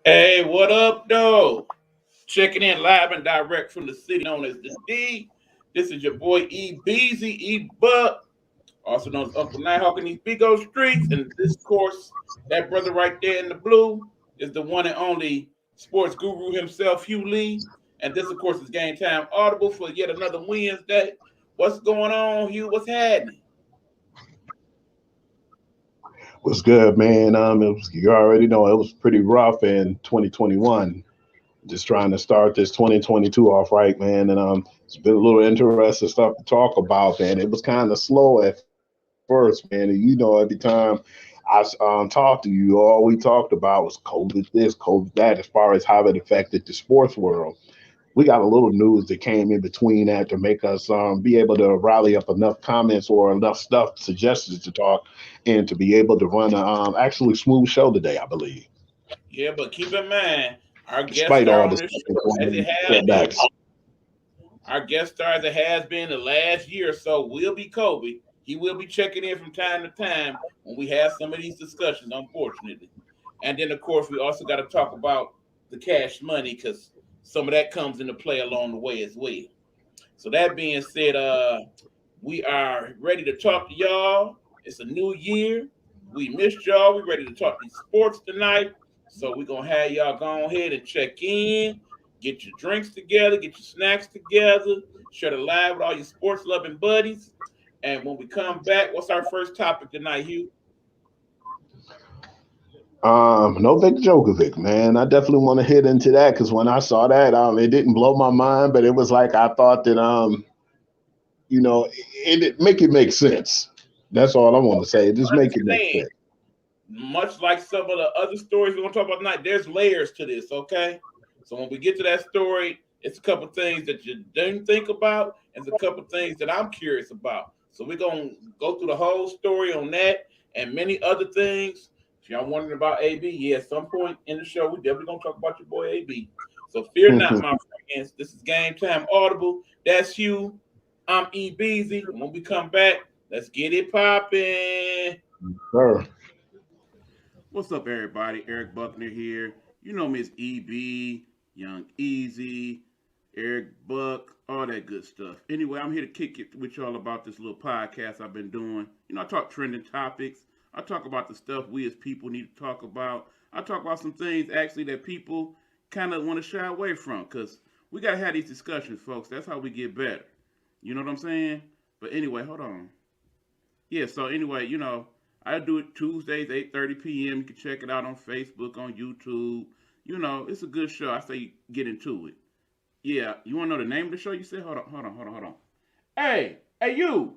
Hey, what up, though? Checking in live and direct from the city known as the D. This is your boy E Beezy, E Buck, also known as Uncle Nighthawk in these big old streets. And this course, that brother right there in the blue is the one and only sports guru himself, Hugh Lee. And this, of course, is Game Time Audible for yet another Wednesday. What's going on, Hugh? What's happening? What's good, man? You already know it was pretty rough in 2021. Just trying to start this 2022 off right, man. And it's been a little interesting stuff to talk about, man. It was kind of slow at first, man. And every time I talked to you, all we talked about was COVID this, COVID that, as far as how it affected the sports world. We got a little news that came in between that to make us be able to rally up enough comments or enough stuff, suggestions to talk, and to be able to run a actually smooth show today, I believe. Yeah, but keep in mind, our guest Despite star all on this this show, as it has been, our guest star as it has been the last year or so, will be Kobe. He will be checking in from time to time when we have some of these discussions, unfortunately. And then, of course, we also got to talk about the cash money because some of that comes into play along the way as well. So that being said, we are ready to talk to y'all. It's a new year. We missed y'all. We're ready to talk these sports tonight. So we're going to have y'all go ahead and check in, get your drinks together, get your snacks together, share the live with all your sports-loving buddies. And when we come back, what's our first topic tonight, Hugh? Novak Djokovic, man. I definitely want to hit into that because when I saw that, it didn't blow my mind, but it was like I thought that, it make sense. That's all I want to say. Just make it make sense. Much like some of the other stories we're going to talk about tonight, there's layers to this, okay? So when we get to that story, it's a couple things that you didn't think about, and it's a couple things that I'm curious about. So we're going to go through the whole story on that and many other things. If y'all wondering about AB, yeah, at some point in the show, we definitely going to talk about your boy AB. So fear not, my friends. This is Game Time Audible. That's Hugh. I'm E Beezy. And when we come back, let's get it popping. Sure. What's up, everybody? Eric Buckner here. You know Miss EB, Young Easy, Eric Buck, all that good stuff. Anyway, I'm here to kick it with y'all about this little podcast I've been doing. I talk trending topics. I talk about the stuff we as people need to talk about. I talk about some things, actually, that people kind of want to shy away from because we got to have these discussions, folks. That's how we get better. You know what I'm saying? But anyway, hold on. Yeah, so anyway, I do it Tuesdays, 8:30 p.m. You can check it out on Facebook, on YouTube. It's a good show. I say get into it. Yeah, you want to know the name of the show you said? Hold on. Hey, you!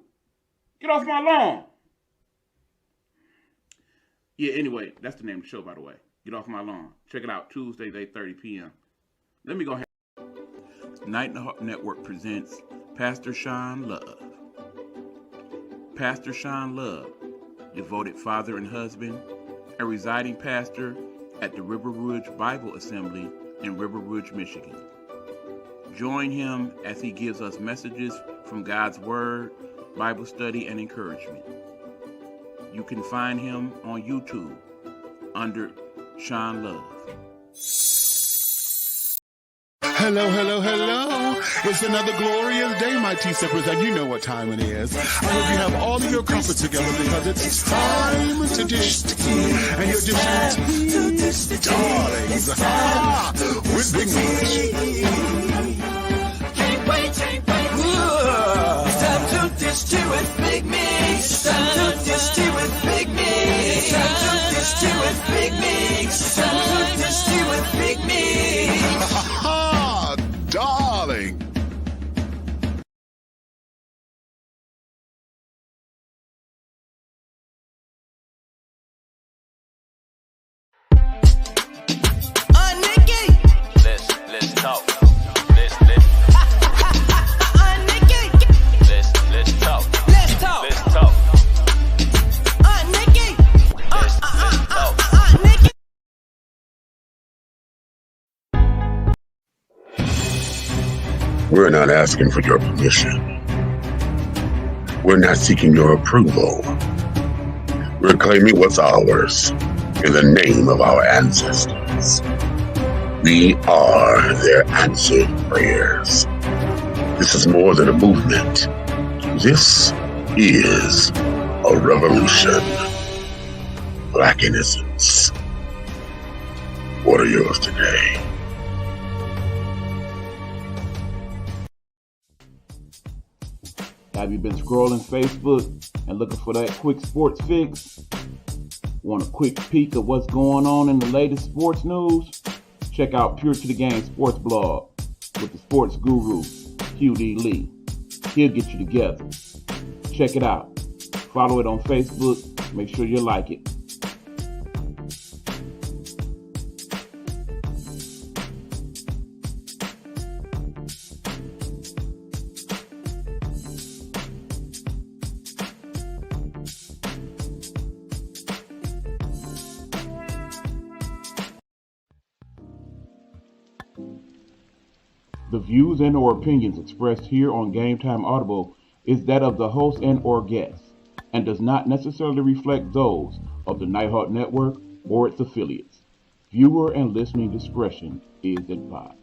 Get off my lawn! Yeah, anyway, that's the name of the show, by the way. Get off my lawn. Check it out Tuesdays, 8:30 p.m. Let me go ahead. Nighthawk Network presents Pastor Sean Love. Pastor Sean Love, devoted father and husband, a residing pastor at the River Ridge Bible Assembly in River Ridge, Michigan. Join him as he gives us messages from God's Word, Bible study, and encouragement. You can find him on YouTube under Sean Love. Hello. It's another glorious day, my T-Sippers, and you know what time it is. I hope you have all of your comfort together because it's time to dish tea. And you're dishing tea, darlings, with Big Meat. Can't wait. It's time to dish tea with Big Meat. It's time to dish tea with Big Meat. It's time to dish tea with Big Meat. It's time to dish tea with Big Meat. Darling. Let's talk. Let's talk. Let's talk. Nikki. Nikki. We're not asking for your permission. We're not seeking your approval. We're claiming what's ours in the name of our ancestors. We are their answered prayers. This is more than a movement. This is a revolution. Black innocence. What are yours today? Have you been scrolling Facebook and looking for that quick sports fix? Want a quick peek of what's going on in the latest sports news? Check out Pure to the Game sports blog with the sports guru, QD Lee. He'll get you together. Check it out. Follow it on Facebook. Make sure you like it. The views and or opinions expressed here on Gametime Audible is that of the host and or guest, and does not necessarily reflect those of the Nighthawk Network or its affiliates. Viewer and listening discretion is advised.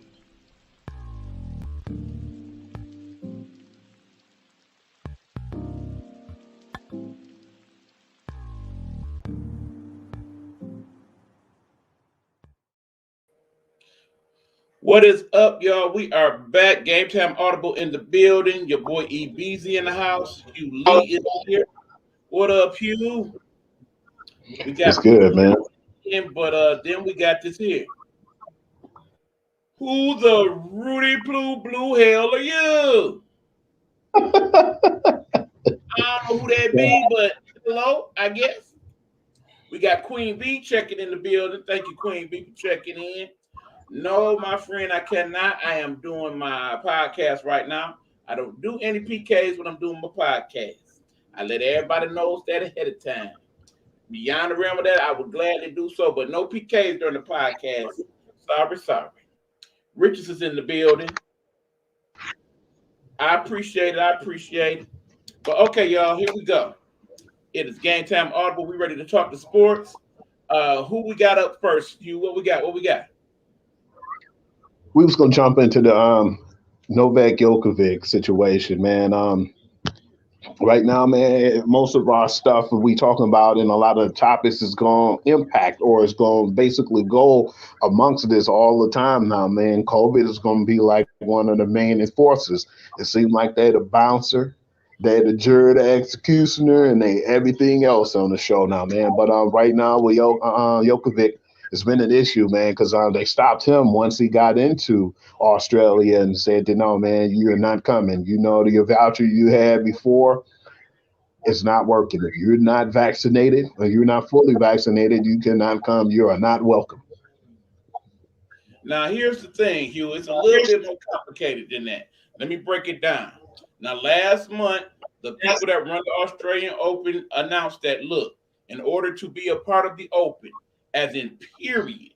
What is up, y'all? We are back. Gametime Audible in the building. Your boy E-Beezy in the house. Hugh Lee is here. What up, Hugh? We got It's good, man. But then we got this here. Who the Rudy Blue hell are you? I don't know who that be, but hello, I guess. We got Queen B checking in the building. Thank you, Queen B, for checking in. No, my friend, I cannot. I am doing my podcast right now. I don't do any PKs when I'm doing my podcast. I let everybody know that ahead of time. Beyond the realm of that, I would gladly do so, but no PKs during the podcast. Sorry. Richards is in the building. I appreciate it. But okay, y'all, here we go. It is Gametime Audible. We ready to talk the sports. Who we got up first? Hugh, what we got? We was gonna jump into the Novak Djokovic situation, man. Right now, man, most of our stuff we talking about and a lot of the topics is going to impact or is going to basically go amongst this all the time now, man. COVID is going to be like one of the main enforcers. It seems like they're the bouncer, they're the jury, the executioner, and they everything else on the show now, man. But right now with Djokovic, it's been an issue, man, because they stopped him once he got into Australia and said, no, man, you're not coming. You know, your voucher you had before, it's not working. If you're not vaccinated or you're not fully vaccinated, you cannot come. You are not welcome. Now, here's the thing, Hugh. It's a little bit more complicated than that. Let me break it down. Now, last month, the people that run the Australian Open announced that, look, in order to be a part of the Open, as in period,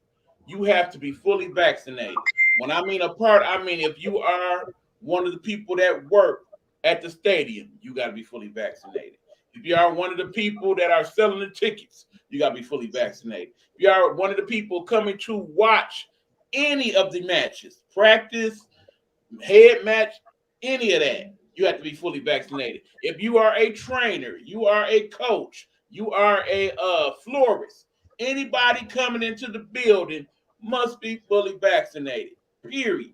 you have to be fully vaccinated. When I mean a part, I mean if you are one of the people that work at the stadium, you got to be fully vaccinated. If you are one of the people that are selling the tickets, you got to be fully vaccinated. If you are one of the people coming to watch any of the matches, practice, head match, any of that, you have to be fully vaccinated. If you are a trainer, you are a coach, you are a florist, anybody coming into the building must be fully vaccinated, period.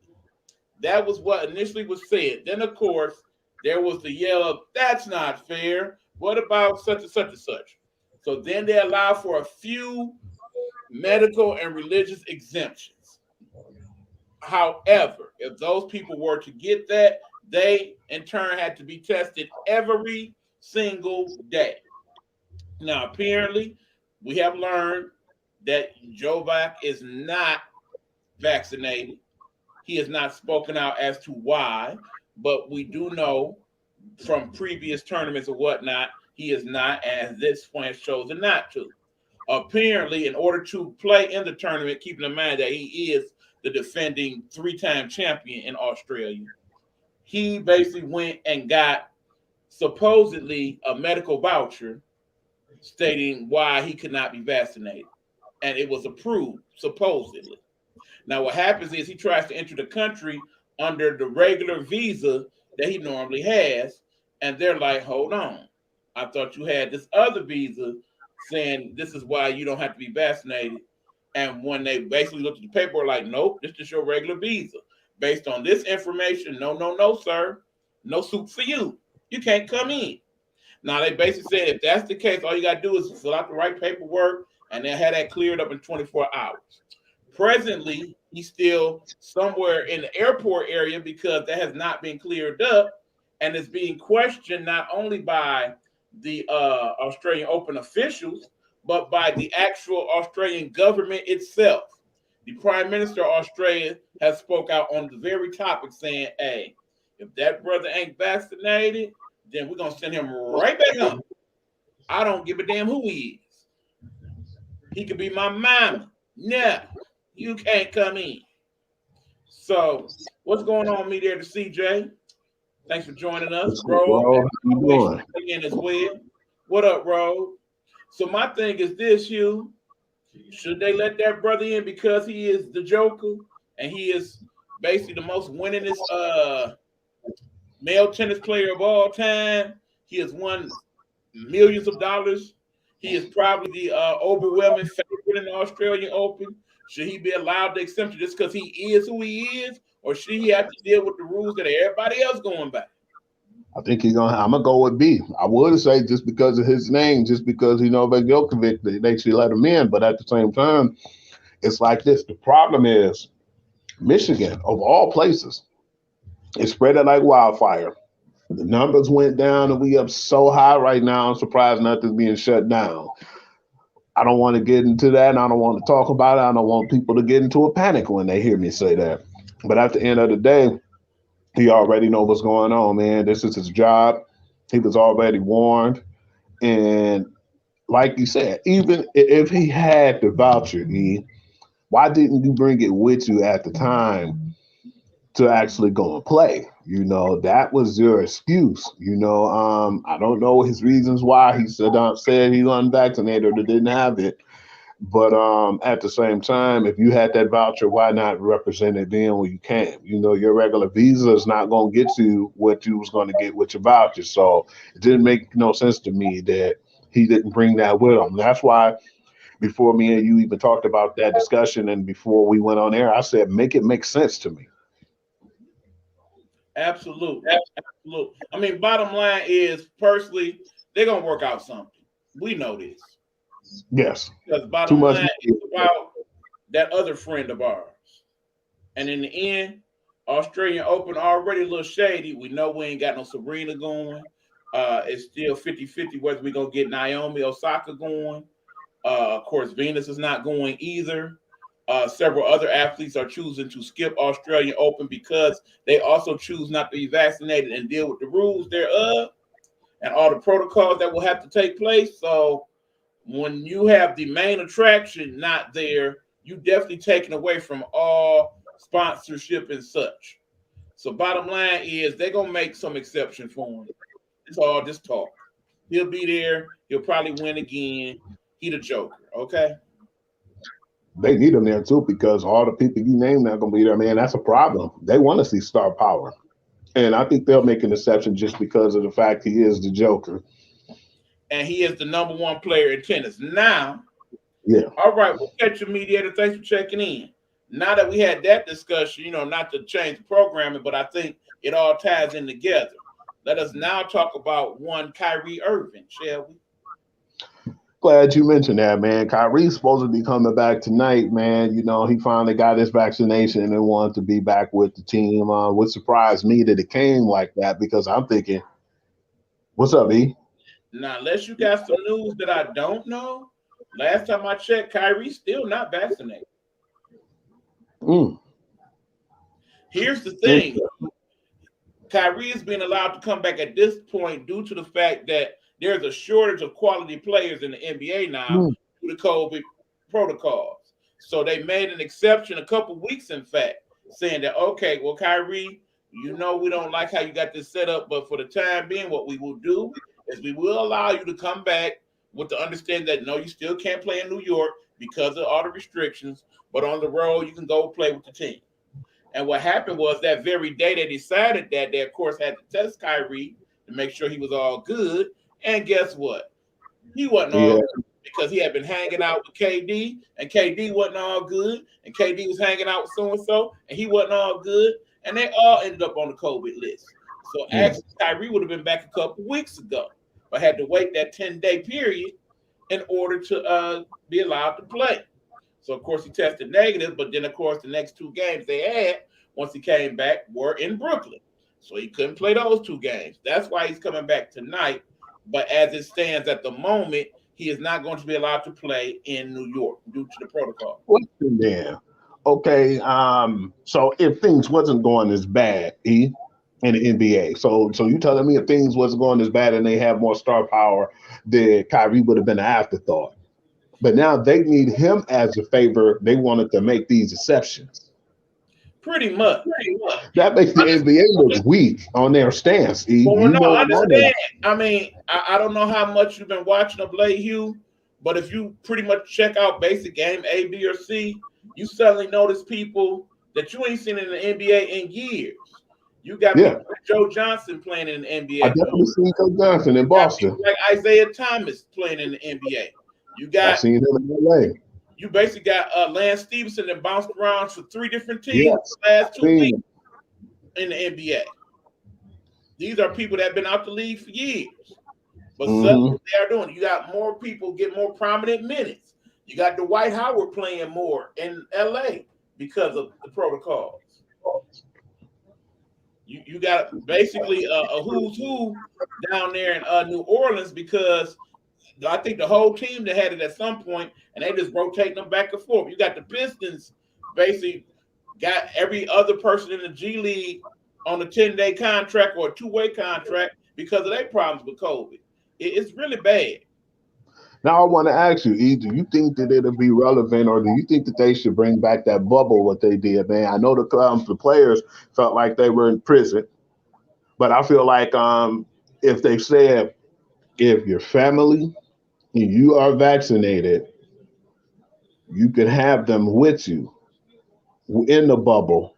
That was what initially was said. Then, of course, there was the yell of, that's not fair. What about such and such and such? So then they allow for a few medical and religious exemptions. However, if those people were to get that, they in turn had to be tested every single day. Now, apparently, we have learned that Jovac is not vaccinated. He has not spoken out as to why, but we do know from previous tournaments or whatnot, he is not, and at this point has chosen not to. Apparently, in order to play in the tournament, keeping in mind that he is the defending three-time champion in Australia, he basically went and got supposedly a medical voucher stating why he could not be vaccinated. And it was approved, supposedly. Now, what happens is he tries to enter the country under the regular visa that he normally has, and they're like, hold on. I thought you had this other visa saying this is why you don't have to be vaccinated. And when they basically looked at the paperwork, like, nope, this is your regular visa. Based on this information, no, no, no, sir. No soup for you. You can't come in. Now, they basically said if that's the case, all you got to do is fill out the right paperwork, and they'll have that cleared up in 24 hours. Presently, he's still somewhere in the airport area because that has not been cleared up, and is being questioned not only by the Australian Open officials, but by the actual Australian government itself. The Prime Minister of Australia has spoke out on the very topic saying, hey, if that brother ain't vaccinated, then we're going to send him right back home. I don't give a damn who he is. He could be my mama. No, you can't come in. So, what's going on, me there to CJ? Thanks for joining us, bro. In as well. What up, bro? So my thing is this, Hugh. Should they let that brother in because he is the Joker and he is basically the most winningest male tennis player of all time? He has won millions of dollars. He is probably the overwhelming favorite in the Australian Open. Should he be allowed the exemption just because he is who he is, or should he have to deal with the rules that everybody else going by? I think I'm gonna go with B. I would say just because of his name, just because Novak Djokovic, they should let him in. But at the same time, it's like this. The problem is Michigan, of all places, it spread it like wildfire. The numbers went down, and we up so high right now. I'm surprised nothing's being shut down. I don't want to get into that, and I don't want to talk about it. I don't want people to get into a panic when they hear me say that. But at the end of the day, he already know what's going on, man. This is his job. He was already warned. And like you said, even if he had the voucher, why didn't you bring it with you at the time to actually go and play? That was your excuse. I don't know his reasons why he said he's unvaccinated or didn't have it. But at the same time, if you had that voucher, why not represent it then when you can? Your regular visa is not going to get you what you was going to get with your voucher. So it didn't make no sense to me that he didn't bring that with him. That's why before me and you even talked about that discussion and before we went on air, I said, make it make sense to me. Absolutely. Absolutely. I mean, bottom line is, personally, they're going to work out something. We know this. Yes. Because bottom line is about that other friend of ours. And in the end, Australian Open already a little shady. We know we ain't got no Serena going. It's still 50-50 whether we're going to get Naomi Osaka going. Of course, Venus is not going either. Several other athletes are choosing to skip Australian Open because they also choose not to be vaccinated and deal with the rules thereof and all the protocols that will have to take place. So when you have the main attraction not there, you definitely taken away from all sponsorship and such. So bottom line is they're going to make some exception for him. It's all just talk. He'll be there. He'll probably win again. He the Joker, okay? They need him there too because all the people you name not going to be there, man. That's a problem. They want to see star power. And I think they'll make an exception just because of the fact he is the Joker. And he is the number one player in tennis. Now, yeah. All right, we'll catch you, mediator. Thanks for checking in. Now that we had that discussion, not to change the programming, but I think it all ties in together. Let us now talk about one Kyrie Irving, shall we? Glad you mentioned that, man. Kyrie's supposed to be coming back tonight, man. He finally got his vaccination and wanted to be back with the team. What surprised me that it came like that because I'm thinking, what's up, E? Now, unless you got some news that I don't know, last time I checked, Kyrie's still not vaccinated. Here's the thing. Kyrie is being allowed to come back at this point due to the fact that there's a shortage of quality players in the NBA now due to COVID protocols. So they made an exception a couple weeks, in fact, saying that, okay, well, Kyrie, we don't like how you got this set up, but for the time being, what we will do is we will allow you to come back with the understanding that, no, you still can't play in New York. because of all the restrictions, but on the road, you can go play with the team. And what happened was that very day they decided that, they, of course, had to test Kyrie to make sure he was all good. And guess what? He wasn't all Yeah. good because he had been hanging out with KD, and KD wasn't all good, and KD was hanging out with so-and-so, and he wasn't all good, and they all ended up on the COVID list. So actually, Kyrie would have been back a couple weeks ago, but had to wait that 10-day period in order to be allowed to play. So, of course, he tested negative, but then, of course, the next 2 games they had, once he came back, were in Brooklyn. So he couldn't play those 2 games. That's why he's coming back tonight. But as it stands at the moment, he is not going to be allowed to play in New York due to the protocol. Question then. Okay, so if things wasn't going as bad, in the NBA, so you telling me if things wasn't going as bad and they have more star power, then Kyrie would have been an afterthought. But now they need him as a favor. They wanted to make these exceptions. Pretty much. That makes the NBA look weak on their stance. Well, no, I understand. I mean, I don't know how much you've been watching of late, Hugh, but if you pretty much check out basic game A, B, or C, you suddenly notice people that you ain't seen in the NBA in years. You got people like Joe Johnson playing in the NBA. I definitely seen Joe Johnson in Boston. Like Isaiah Thomas playing in the NBA. You got. I've seen him in LA. You basically got Lance Stevenson that bounced around for 3 different teams the last 2 weeks in the NBA. These are people that have been out the league for years. But suddenly they are doing it. You got more people get more prominent minutes. You got Dwight Howard playing more in LA because of the protocols. You got basically a who's who down there in New Orleans because I think the whole team that had it at some point, and they just rotating them back and forth. You got the Pistons basically got every other person in the G League on a 10-day contract or a 2-way contract because of their problems with COVID. It's really bad. Now I want to ask you, E, do you think that it'll be relevant, or do you think that they should bring back that bubble, what they did, man? I know the players felt like they were in prison, but I feel like if they said, if your family and you are vaccinated, you can have them with you in the bubble.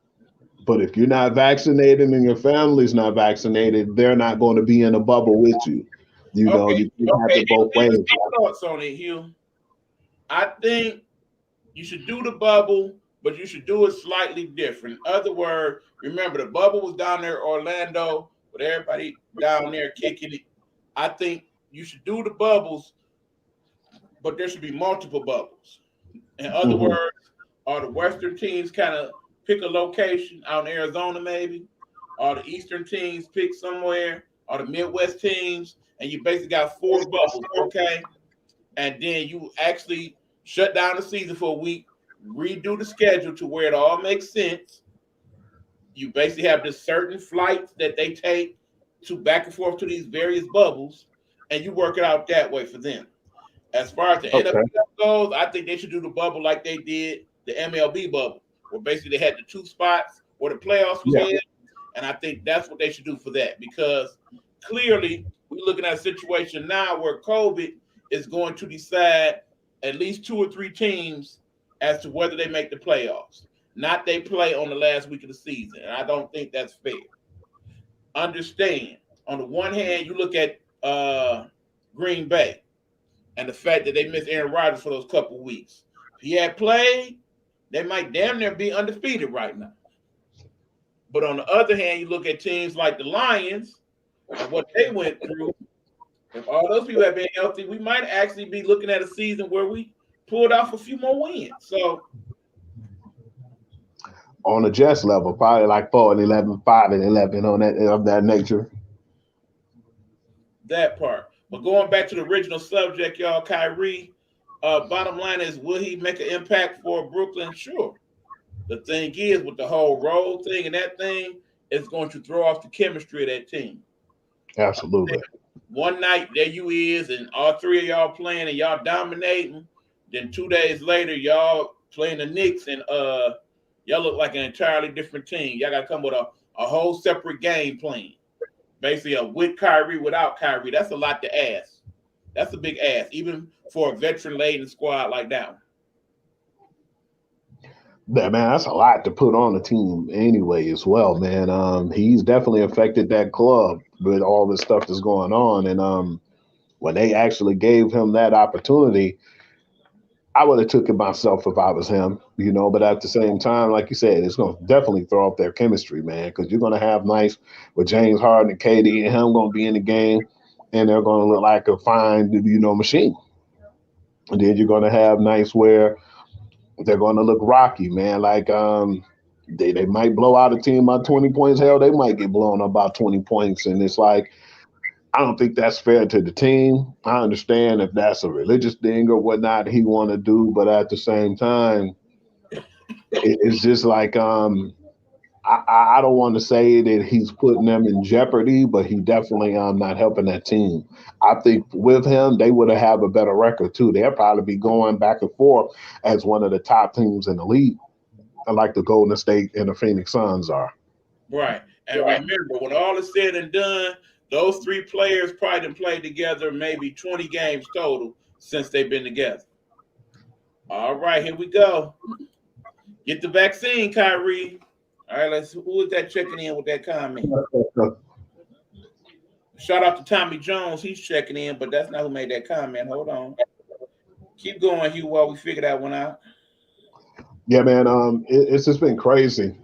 But if you're not vaccinated and your family's not vaccinated, they're not going to be in a bubble with you. You know, you can have it both ways. Thoughts on it, Hugh. I think you should do the bubble, but you should do it slightly different. In other words, remember the bubble was down there, Orlando, with everybody down there kicking it. I think you should do the bubbles, but there should be multiple bubbles. In other words, are the Western teams kind of pick a location out in Arizona, maybe? Or the Eastern teams pick somewhere? Or the Midwest teams? And you basically got 4 bubbles, okay? And then you actually shut down the season for a week, redo the schedule to where it all makes sense. You basically have this certain flights that they take to back and forth to these various bubbles, and you work it out that way for them. As far as the NFL goes, I think they should do the bubble like they did the MLB bubble, where basically they had the 2 spots where the playoffs was held, and I think that's what they should do for that, because clearly we're looking at a situation now where COVID is going to decide at least 2 or 3 teams as to whether they make the playoffs. Not they play on the last week of the season, and I don't think that's fair. Understand, on the one hand, you look at Green Bay and the fact that they missed Aaron Rodgers for those couple weeks. If he had played, they might damn near be undefeated right now. But on the other hand, you look at teams like the Lions and what they went through. If all those people had been healthy, we might actually be looking at a season where we pulled off a few more wins. So on a Jets level, probably like 4-11, 5-11 on that of that nature. That part. But going back to the original subject, y'all, Kyrie, bottom line is, will he make an impact for Brooklyn? Sure. The thing is, with the whole role thing and that thing, it's going to throw off the chemistry of that team. Absolutely. One night, there you is, and all 3 of y'all playing and y'all dominating. Then 2 days later, y'all playing the Knicks, and y'all look like an entirely different team. Y'all got to come with a whole separate game plan. Basically, with Kyrie, without Kyrie. That's a lot to ask. That's a big ask, even for a veteran-laden squad like that one. Yeah, man, that's a lot to put on a team anyway, as well, man. He's definitely affected that club with all the stuff that's going on. And when they actually gave him that opportunity, I would have took it myself if I was him, But at the same time, like you said, it's going to definitely throw off their chemistry, man, because you're going to have nights with James Harden and KD and him going to be in the game, and they're going to look like a fine, machine. And then you're going to have nights where they're going to look rocky, man. Like they might blow out a team by 20 points. Hell, they might get blown up by 20 points, and it's like I don't think that's fair to the team. I understand if that's a religious thing or whatnot he want to do, but at the same time, it's just like I don't want to say that he's putting them in jeopardy, but he definitely not helping that team. I think with him, they would have a better record too. They'll probably be going back and forth as one of the top teams in the league, like the Golden State and the Phoenix Suns are. Right. And remember, when all is said and done, those three players probably done played together maybe 20 games total since they've been together. All right, here we go. Get the vaccine, Kyrie. All right, who is that checking in with that comment? Shout out to Tommy Jones. He's checking in, but that's not who made that comment. Hold on. Keep going, Hugh, while we figure that one out. Yeah, man. It's just been crazy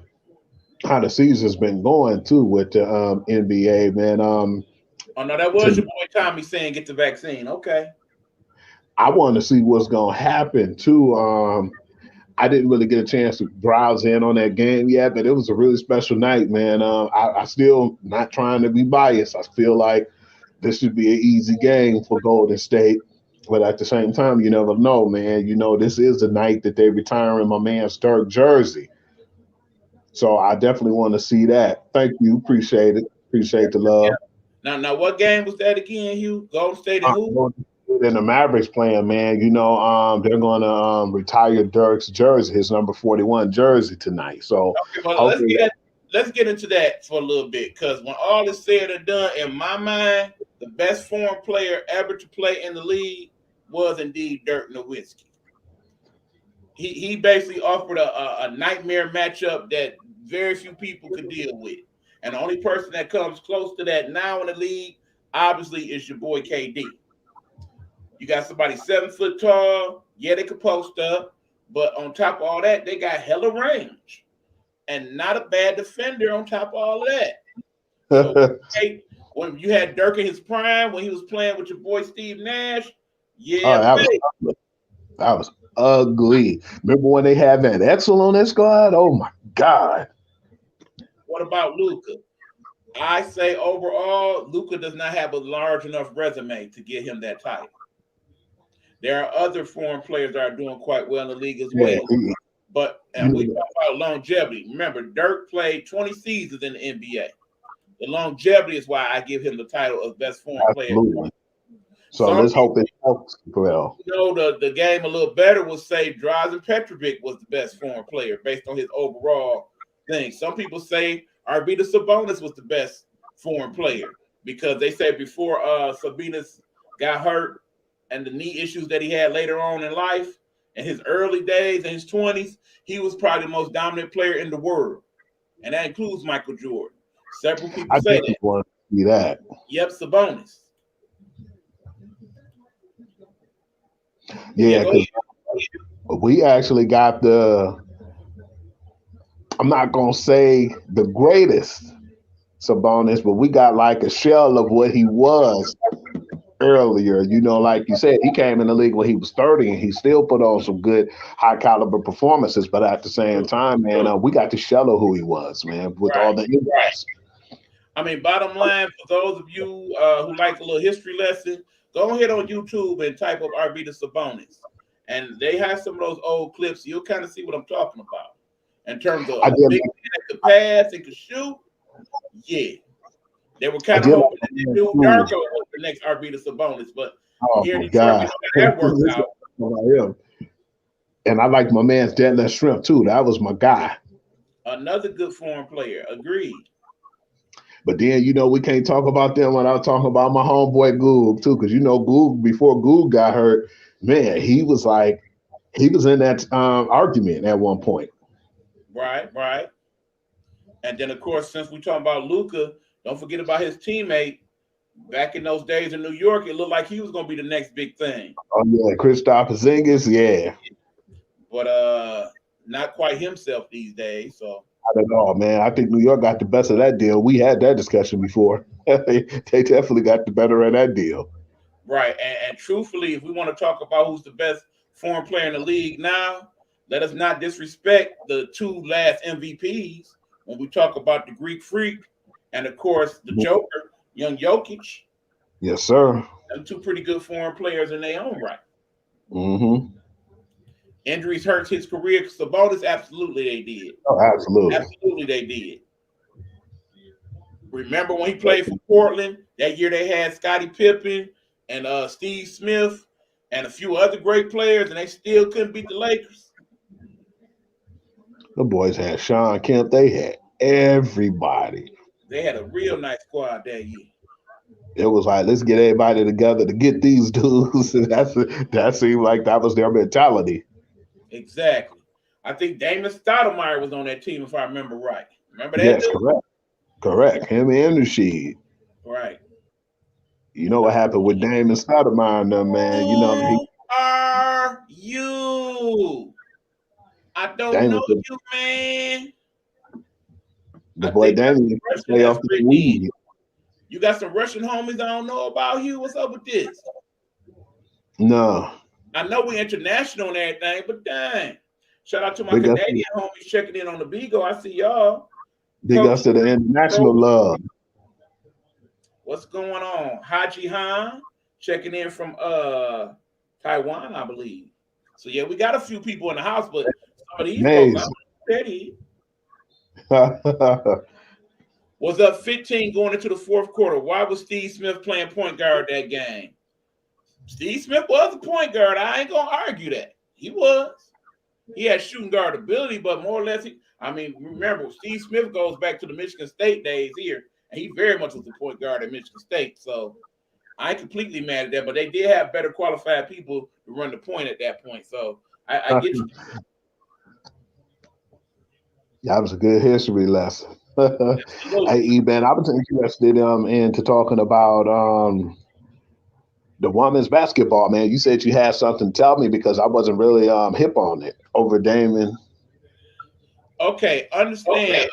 how the season's been going too with the NBA, man. Oh no, that was your boy Tommy saying get the vaccine. Okay. I want to see what's gonna happen too. I didn't really get a chance to browse in on that game yet, but it was a really special night, man. I still not trying to be biased. I feel like this should be an easy game for Golden State. But at the same time, you never know, man. This is the night that they're retiring my man's Dirk jersey. So I definitely want to see that. Thank you. Appreciate it. Appreciate the love. Now, what game was that again, Hugh? Golden State and who? And the Mavericks playing, man. They're going to retire Dirk's jersey, his number 41 jersey tonight. So okay, well, let's get into that for a little bit, because when all is said and done, in my mind, the best foreign player ever to play in the league was indeed Dirk Nowitzki. He basically offered a nightmare matchup that very few people could deal with. And the only person that comes close to that now in the league, obviously, is your boy KD. You got somebody 7 foot tall. Yeah, they could post up. But on top of all that, they got hella range. And not a bad defender on top of all of that. So, when you had Dirk in his prime, when he was playing with your boy Steve Nash, that was ugly. Remember when they had Van Exel on that squad? Oh, my God. What about Luka? I say overall, Luka does not have a large enough resume to get him that title. There are other foreign players that are doing quite well in the league as well. But we talk about longevity. Remember, Dirk played 20 seasons in the NBA. The longevity is why I give him the title of best foreign player. So let's hope it helps well. The game a little better will say Drazen Petrovic was the best foreign player based on his overall thing. Some people say Arvydas Sabonis was the best foreign player because they say before Sabonis got hurt and the knee issues that he had later on in life, in his early days, in his 20s, he was probably the most dominant player in the world. And that includes Michael Jordan. Several people say that. Want to see that. Yep, Sabonis. Yeah, we actually got I'm not going to say the greatest Sabonis, but we got like a shell of what he was earlier. Like you said, he came in the league when he was 30 and he still put on some good high caliber performances. But at the same time, man, we got the shell of who he was, man, with all the injuries. I mean, bottom line, for those of you who like a little history lesson, go ahead on YouTube and type up Arvydas Sabonis. And they have some of those old clips. You'll kind of see what I'm talking about. In terms of a big man that could pass and could shoot, yeah. They were kind of hoping that they knew Darko was the next Arvydas Sabonis, but here in Detroit, that worked out. And I like my man's Deadlift Shrimp, too. That was my guy. Another good foreign player. Agreed. But then, we can't talk about them without talking about my homeboy Goog, too, because, Goog, before Goog got hurt, man, he was in that argument at one point. Right. And then, of course, since we're talking about Luka, don't forget about his teammate. Back in those days in New York, it looked like he was going to be the next big thing. Oh yeah, Kristaps Porzingis, yeah. But not quite himself these days. So I don't know, man. I think New York got the best of that deal. We had that discussion before. They definitely got the better of that deal. right. And truthfully, if we want to talk about who's the best foreign player in the league now, let us not disrespect the two last MVPs when we talk about the Greek Freak and of course the Joker, young Jokic. Yes, sir. Them two pretty good foreign players in their own right. Mm-hmm. Injuries hurt his career. Sabonis, absolutely they did. Oh, absolutely. Absolutely they did. Remember when he played for Portland? That year they had Scottie Pippen and Steve Smith and a few other great players, and they still couldn't beat the Lakers. The boys had Sean Kemp. They had everybody. They had a real nice squad that year. It was like, let's get everybody together to get these dudes. And that seemed like that was their mentality. Exactly. I think Damon Stoudemire was on that team, if I remember right. Remember that? Yes, dude? correct. Him and Rashid. Right. You know what happened with Damon Stoudemire and them, man. You know, Who are you? I don't Damon, know you, man. the boy Damon stay off the weed. You got some Russian homies I don't know about you. What's up with this? No. I know we international and everything, but dang. Shout out to my Canadian homies checking in on the Beagle. I see y'all. Big ups to the international love. What's going on? Haji Han checking in from Taiwan, I believe. So yeah, we got a few people in the house, but some of these folks are ready. Was up 15 going into the fourth quarter. Why was Steve Smith playing point guard that game? Steve Smith was a point guard. I ain't gonna argue that. He was. He had shooting guard ability, but more or less, remember, Steve Smith goes back to the Michigan State days here, and he very much was a point guard at Michigan State. So I ain't completely mad at that, but they did have better qualified people to run the point at that point. So I get you. That was a good history lesson. Hey, E-Man, I was interested into talking about the women's basketball, man. You said you had something to tell me because I wasn't really hip on it over Damon. Okay, understand.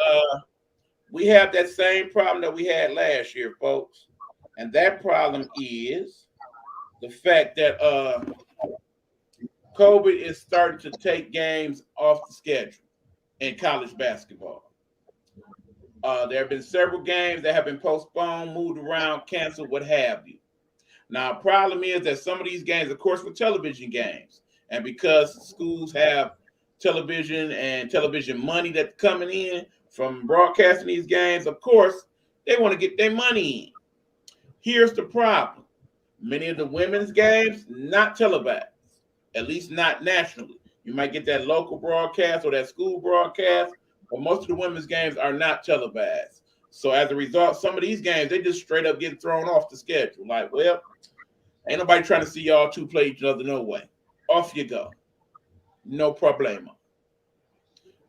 We have that same problem that we had last year, folks. And that problem is the fact that COVID is starting to take games off the schedule in college basketball. There have been several games that have been postponed, moved around, canceled, what have you. Now, the problem is that some of these games, of course, were television games. And because schools have television and television money that's coming in from broadcasting these games, of course, they want to get their money in. Here's the problem. Many of the women's games, not televised, at least not nationally. You might get that local broadcast or that school broadcast, but most of the women's games are not televised. So as a result, some of these games, they just straight up get thrown off the schedule. Like, well, ain't nobody trying to see y'all two play each other, no way. Off you go. No problemo.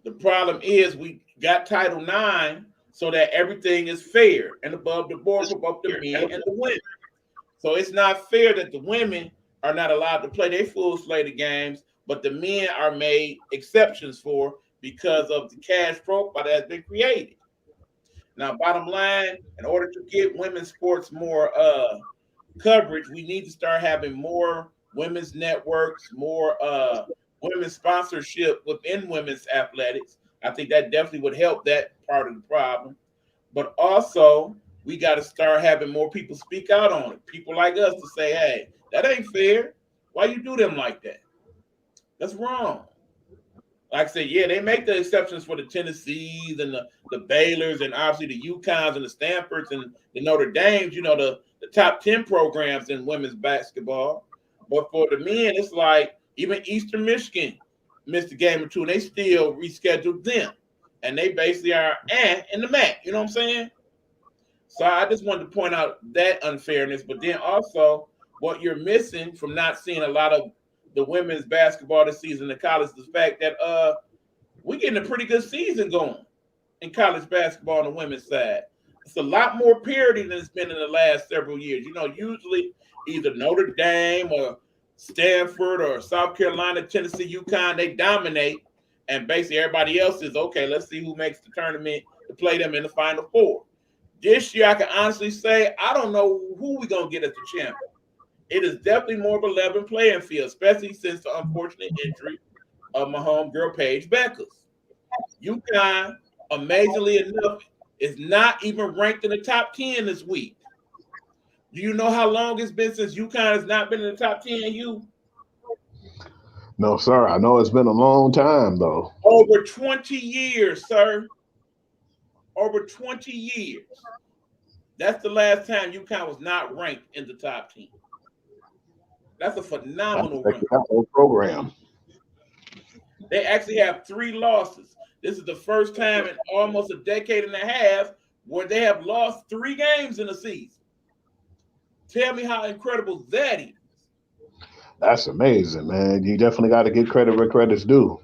The problem is we got Title IX so that everything is fair and above the board for both the men and the women. So it's not fair that the women are not allowed to play their full slate of games, but the men are made exceptions for because of the cash profile that has been created. Now, bottom line, in order to get women's sports more coverage, we need to start having more women's networks, more women's sponsorship within women's athletics. I think that definitely would help that part of the problem. But also, we got to start having more people speak out on it. People like us to say, hey, that ain't fair. Why you do them like that? That's wrong. Like I said, yeah, they make the exceptions for the Tennessees and the Baylors and obviously the UConns and the Stanfords and the Notre Dames, the top 10 programs in women's basketball. But for the men, it's like even Eastern Michigan missed a game or two, and they still rescheduled them. And they basically are in the MAC. You know what I'm saying? So I just wanted to point out that unfairness. But then also what you're missing from not seeing a lot of the women's basketball this season in college is the fact that we're getting a pretty good season going in college basketball on the women's side. It's a lot more parity than it's been in the last several years. Usually either Notre Dame or Stanford or South Carolina, Tennessee, UConn, they dominate, and basically everybody else is okay. Let's see who makes the tournament to play them in the Final Four. This year, I can honestly say I don't know who we're gonna get as the champion. It is definitely more of a level playing field, especially since the unfortunate injury of my homegirl Paige Beckers. UConn, amazingly enough, is not even ranked in the top 10 this week. Do you know how long it's been since UConn has not been in the top 10? No, sir. I know it's been a long time though. Over 20 years, sir. Over 20 years. That's the last time UConn was not ranked in the top 10. That's a phenomenal run. That whole program. They actually have 3 losses. This is the first time in almost a decade and a half where they have lost 3 games in a season. Tell me how incredible that is. That's amazing, man. You definitely got to give credit where credit's due.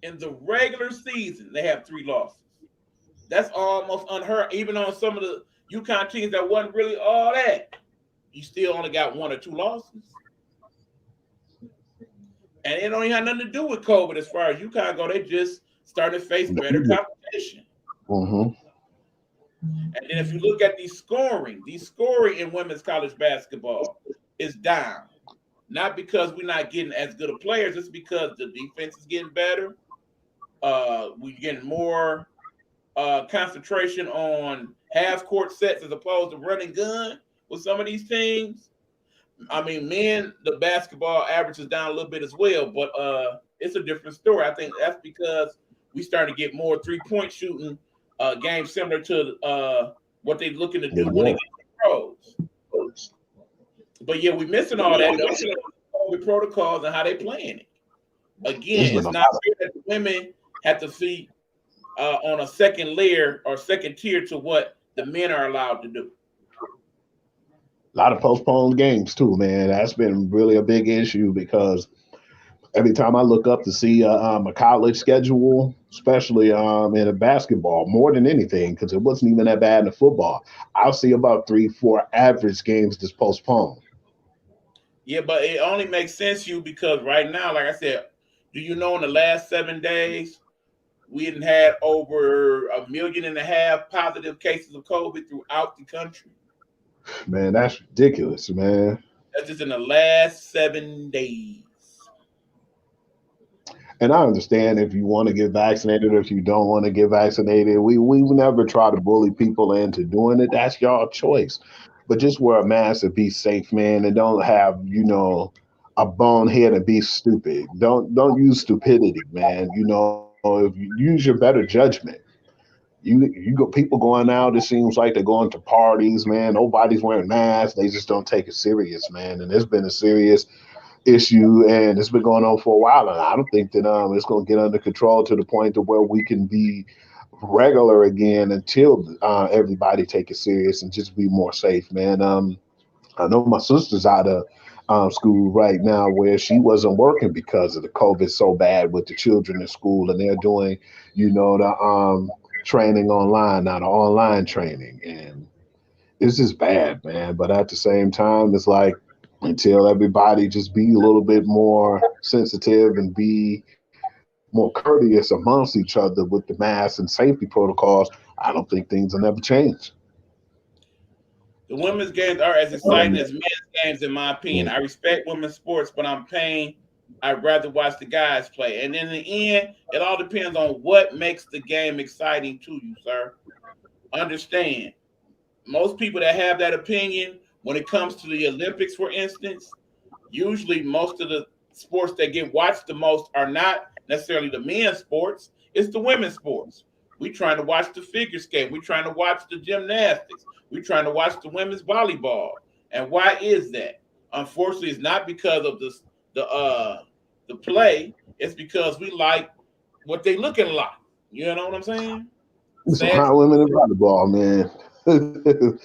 In the regular season, they have 3 losses. That's almost unheard. Even on some of the UConn teams that wasn't really all that, you still only got 1 or 2 losses. And it don't even have nothing to do with COVID as far as UConn go. They just started to face better competition. Mm-hmm. And then if you look at the scoring in women's college basketball is down. Not because we're not getting as good of players, it's because the defense is getting better. We're getting more concentration on half-court sets as opposed to running gun with some of these teams. I mean, men, the basketball average is down a little bit as well, but it's a different story. I think that's because we started to get more three-point shooting games similar to what they're looking to do when they get the pros. But yeah, we're missing all that with protocols and how they're playing it. Again, it's not fair that the women have to see on a second layer or second tier to what the men are allowed to do. A lot of postponed games too, man. That's been really a big issue because every time I look up to see a college schedule, especially in a basketball, more than anything, because it wasn't even that bad in the football, I'll see about 3-4 average games that's postponed. Yeah, but it only makes sense to you because right now, like I said, do you know in the last 7 days, we had over 1.5 million positive cases of COVID throughout the country? Man, that's ridiculous, man. That's just in the last 7 days. And I understand if you want to get vaccinated or if you don't want to get vaccinated. We never try to bully people into doing it. That's y'all choice. But just wear a mask and be safe, man, and don't have, a bonehead and be stupid. Don't use stupidity, man. If you use your better judgment. You go people going out, it seems like they're going to parties, man. Nobody's wearing masks. They just don't take it serious, man. And it's been a serious issue, and it's been going on for a while. And I don't think that it's going to get under control to the point to where we can be regular again until everybody take it serious and just be more safe, man. I know my sister's out of school right now where she wasn't working because of the COVID so bad with the children in school, and they're doing, the training online, not online training. And it's just bad, man. But at the same time, it's like until everybody just be a little bit more sensitive and be more courteous amongst each other with the masks and safety protocols, I don't think things will never change. The women's games are as exciting as men's games, in my opinion. I respect women's sports, but I'd rather watch the guys play. And in the end, it all depends on what makes the game exciting to you, sir. Understand, most people that have that opinion, when it comes to the Olympics, for instance, usually most of the sports that get watched the most are not necessarily the men's sports. It's the women's sports. We're trying to watch the figure skate. We're trying to watch the gymnastics. We're trying to watch the women's volleyball. And why is that? Unfortunately, it's not because of the play. It's because we like what they looking like. You know what I'm saying? Some hot women in volleyball, man.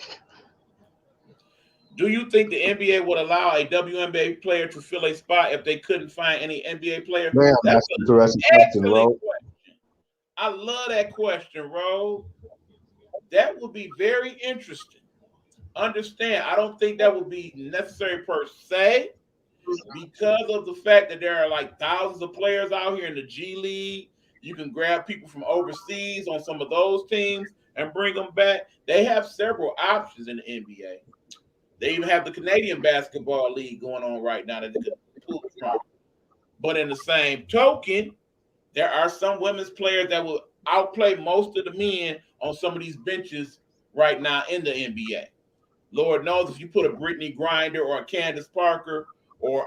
Do you think the NBA would allow a WNBA player to fill a spot if they couldn't find any NBA player? Man, that's an interesting question, bro. I love that question, Ro. That would be very interesting. Understand, I don't think that would be necessary per se because of the fact that there are like thousands of players out here in the G League. You can grab people from overseas on some of those teams and bring them back. They have several options in the NBA. They even have the Canadian Basketball League going on right now that they could pull from. But in the same token, there are some women's players that will outplay most of the men on some of these benches right now in the NBA. Lord knows if you put a Brittany Grinder or a Candace Parker or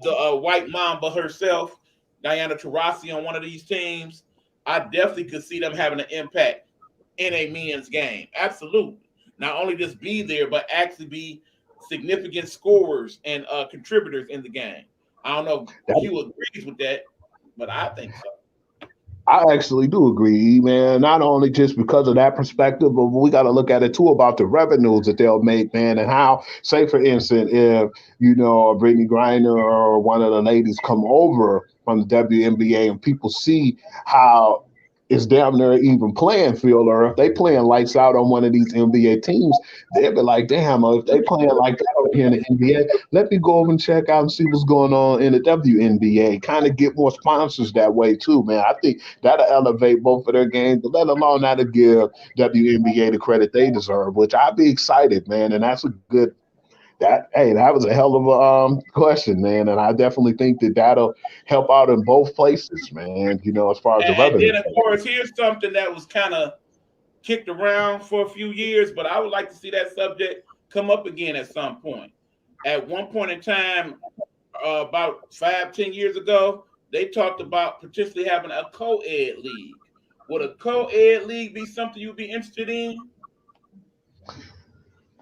the White Mamba herself, Diana Taurasi, on one of these teams, I definitely could see them having an impact in a men's game. Absolutely. Not only just be there, but actually be significant scorers and contributors in the game. I don't know if Hugh agrees with that, but I think so. I actually do agree, man. Not only just because of that perspective, but we got to look at it too about the revenues that they'll make, man, and how, say, for instance, if Brittany Griner or one of the ladies come over from the WNBA and people see how it's damn near even playing field, or if they playing lights out on one of these NBA teams, they'll be like, damn, if they playing like that over here in the NBA, let me go over and check out and see what's going on in the WNBA. Kind of get more sponsors that way too, man. I think that'll elevate both of their games, but let alone that'll give WNBA the credit they deserve, which I'd be excited, man. And that's a good that was a hell of a question, man. And I definitely think that that'll help out in both places, man. As far as the And revenue. then, of course, here's something that was kind of kicked around for a few years, but I would like to see that subject come up again at some point. At one point in time, about 5-10 years ago, they talked about potentially having a co-ed league. Would a co-ed league be something you'd be interested in?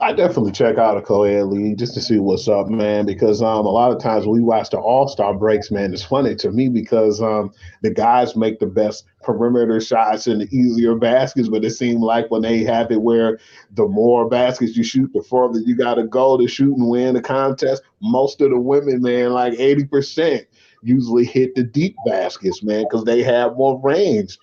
I definitely check out a co-ed league just to see what's up, man. Because a lot of times when we watch the All-Star breaks, man, it's funny to me because the guys make the best perimeter shots and the easier baskets, but it seems like when they have it where the more baskets you shoot, the further you got to go to shoot and win the contest. Most of the women, man, like 80%, usually hit the deep baskets, man, because they have more range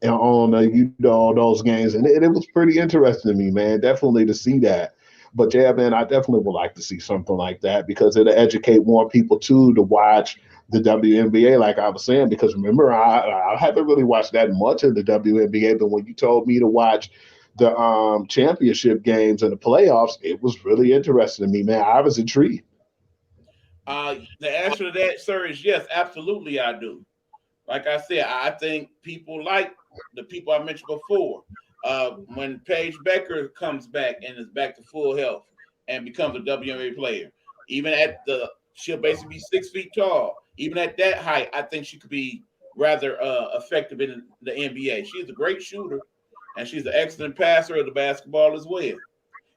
on those games, and it was pretty interesting to me, man. Definitely to see that. But yeah, man, I definitely would like to see something like that because it'll educate more people too to watch the WNBA, like I was saying. Because remember, I haven't really watched that much of the WNBA, but when you told me to watch the championship games and the playoffs, it was really interesting to me, man. I was intrigued. The answer to that, sir, is yes, absolutely, I do. Like I said, I think people like the people I mentioned before. When Paige Becker comes back and is back to full health and becomes a WNBA player, she'll basically be 6 feet tall. Even at that height, I think she could be rather effective in the NBA. She's a great shooter, and she's an excellent passer of the basketball as well.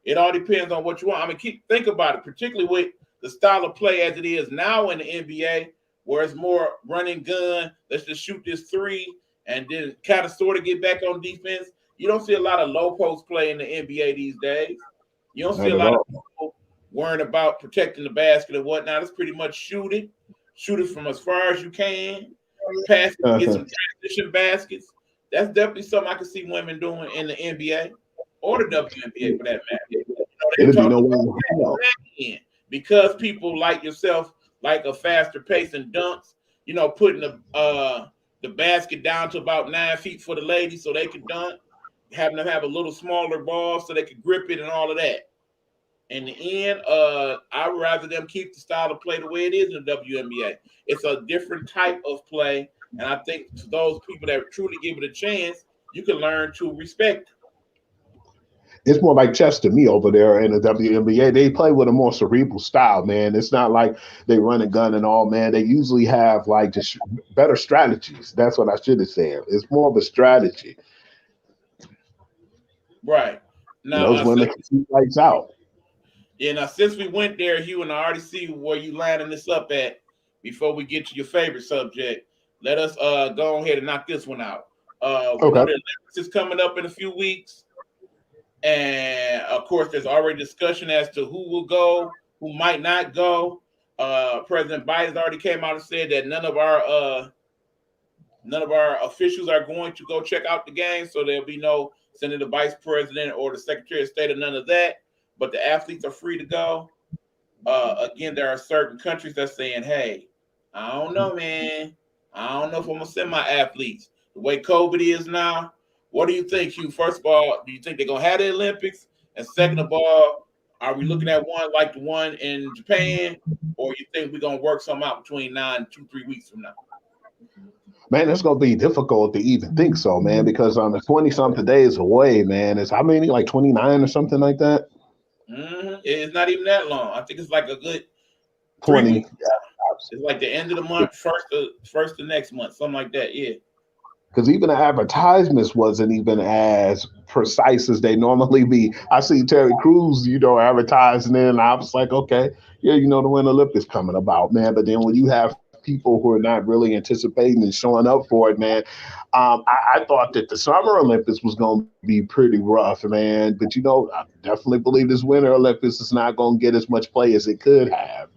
It all depends on what you want. I mean, think about it, particularly with the style of play as it is now in the NBA, where it's more running gun. Let's just shoot this three and then kind of sort of get back on defense. You don't see a lot of low post play in the NBA these days. You don't see a lot of people worrying about protecting the basket and whatnot. It's pretty much shoot it from as far as you can, pass it, get some transition baskets. That's definitely something I can see women doing in the NBA or the WNBA for that matter. They talk about because people like yourself like a faster pace and dunks. Putting the basket down to about 9 feet for the ladies so they can dunk. Having them have a little smaller ball so they can grip it and all of that. In the end, I'd rather them keep the style of play the way it is in the WNBA. It's a different type of play, and I think to those people that truly give it a chance, you can learn to respect it. It's more like chess to me over there in the WNBA. They play with a more cerebral style, man. It's not like they run a gun and all, man. They usually have like just better strategies. That's what I should have said. It's more of a strategy. Right. Now, those women can see lights out. Yeah, now since we went there, Hugh, and I already see where you lining this up at before we get to your favorite subject, let us go ahead and knock this one out. Okay. We know the Olympics is coming up in a few weeks. And, of course, there's already discussion as to who will go, who might not go. President Biden already came out and said that none of our None of our officials are going to go check out the game, so there'll be no sending the vice president or the secretary of state or none of that. But the athletes are free to go. Again, there are certain countries that's saying, "Hey, I don't know, man. I don't know if I'm gonna send my athletes." The way COVID is now, what do you think, Hugh? First of all, do you think they're gonna have the Olympics? And second of all, are we looking at one like the one in Japan, or you think we're gonna work something out between now and 2-3 weeks from now? Man, it's gonna be difficult to even think so, man, because it's 20 something days away, man. It's how many, like 29 or something like that? It's not even that long. I think it's like a good 20. 3 weeks. It's like the end of the month, first of next month, something like that. Yeah. Because even the advertisements wasn't even as precise as they normally be. I see Terry Crews, advertising it, and I was like, okay, yeah, the Winter Olympics coming about, man. But then when you have people who are not really anticipating and showing up for it, man, I thought that the Summer Olympics was going to be pretty rough, man. But, I definitely believe this Winter Olympics is not going to get as much play as it could have,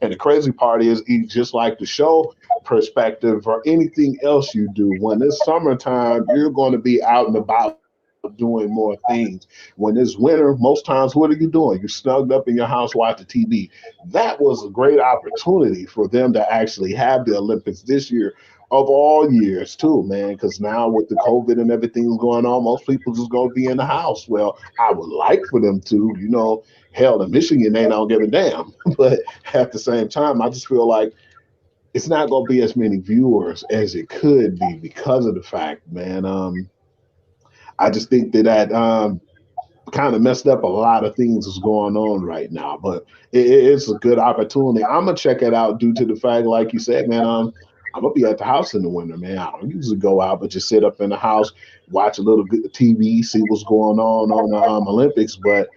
And the crazy part is, just like the show perspective or anything else you do, when it's summertime, you're going to be out and about doing more things. When it's winter, most times, what are you doing? You're snugged up in your house watching TV. That was a great opportunity for them to actually have the Olympics this year of all years too, man, because now with the COVID and everything going on, most people just going to be in the house. Well, I would like for them to, hell, in Michigan, they don't give a damn. But at the same time, I just feel like it's not going to be as many viewers as it could be because of the fact, man. I just think that kind of messed up a lot of things that's going on right now, but it's a good opportunity. I'm gonna check it out due to the fact, like you said, man. I'm gonna be at the house in the winter, man. I don't usually go out, but just sit up in the house, watch a little bit of TV, see what's going on the Olympics. But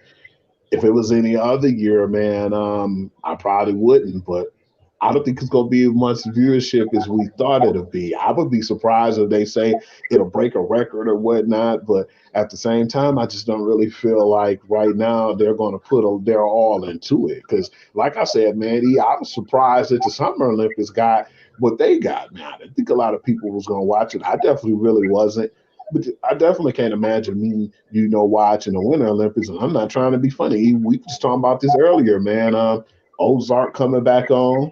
if it was any other year, man, I probably wouldn't. But I don't think it's going to be as much viewership as we thought it'd be. I would be surprised if they say it'll break a record or whatnot. But at the same time, I just don't really feel like right now they're going to put their all into it. Because, like I said, man, I was surprised that the Summer Olympics got what they got, man. I think a lot of people was going to watch it. I definitely really wasn't. But I definitely can't imagine me, watching the Winter Olympics. And I'm not trying to be funny. We was talking about this earlier, man. Ozark coming back on.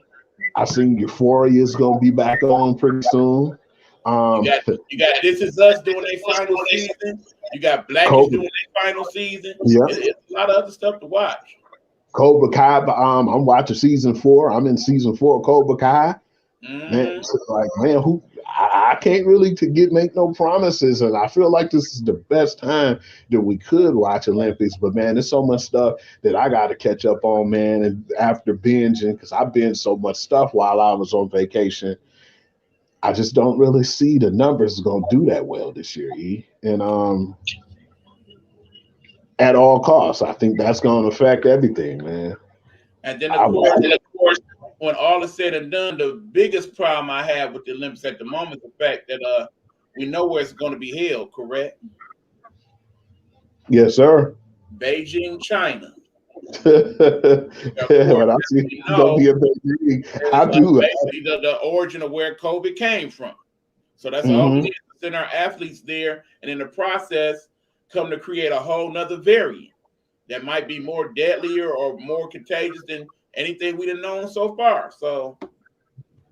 I seen Euphoria is gonna be back on pretty soon. You got This Is Us doing their final season. You got Blackish doing their final season. Yeah, it's a lot of other stuff to watch. Cobra Kai. I'm watching season 4. I'm in season 4 of Cobra Kai. Man, who I can't really make no promises, and I feel like this is the best time that we could watch Olympics. But man, there's so much stuff that I got to catch up on, man. And after binging, because I binged so much stuff while I was on vacation, I just don't really see the numbers going to do that well this year, And at all costs, I think that's going to affect everything, man. And then of course, when all is said and done, the biggest problem I have with the Olympics at the moment is the fact that we know where it's going to be held, correct? Yes, sir. Beijing, China. When I see it's going to be a Beijing, I do. Basically, the origin of where COVID came from. So that's all we need to send our athletes there, and in the process, come to create a whole nother variant that might be more deadlier or more contagious than anything we've known so far. So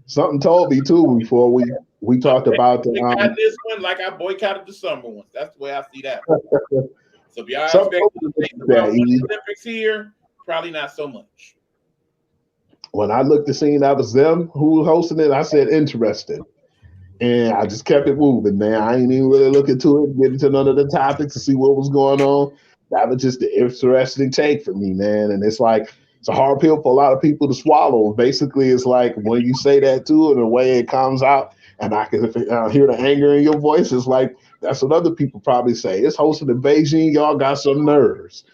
something told me too before we talked about this one, like I boycotted the summer ones. That's the way I see that. So if y'all expect to think about the Olympics here, probably not so much. When I looked to see that was them who was hosting it, I said interested. And I just kept it moving, man. I ain't even really look into it, get into none of the topics to see what was going on. That was just the interesting take for me, man. And it's like, it's a hard pill for a lot of people to swallow. Basically, it's like when you say that too, and the way it comes out, and I can hear the anger in your voice, it's like, that's what other people probably say. It's hosted in Beijing. Y'all got some nerves.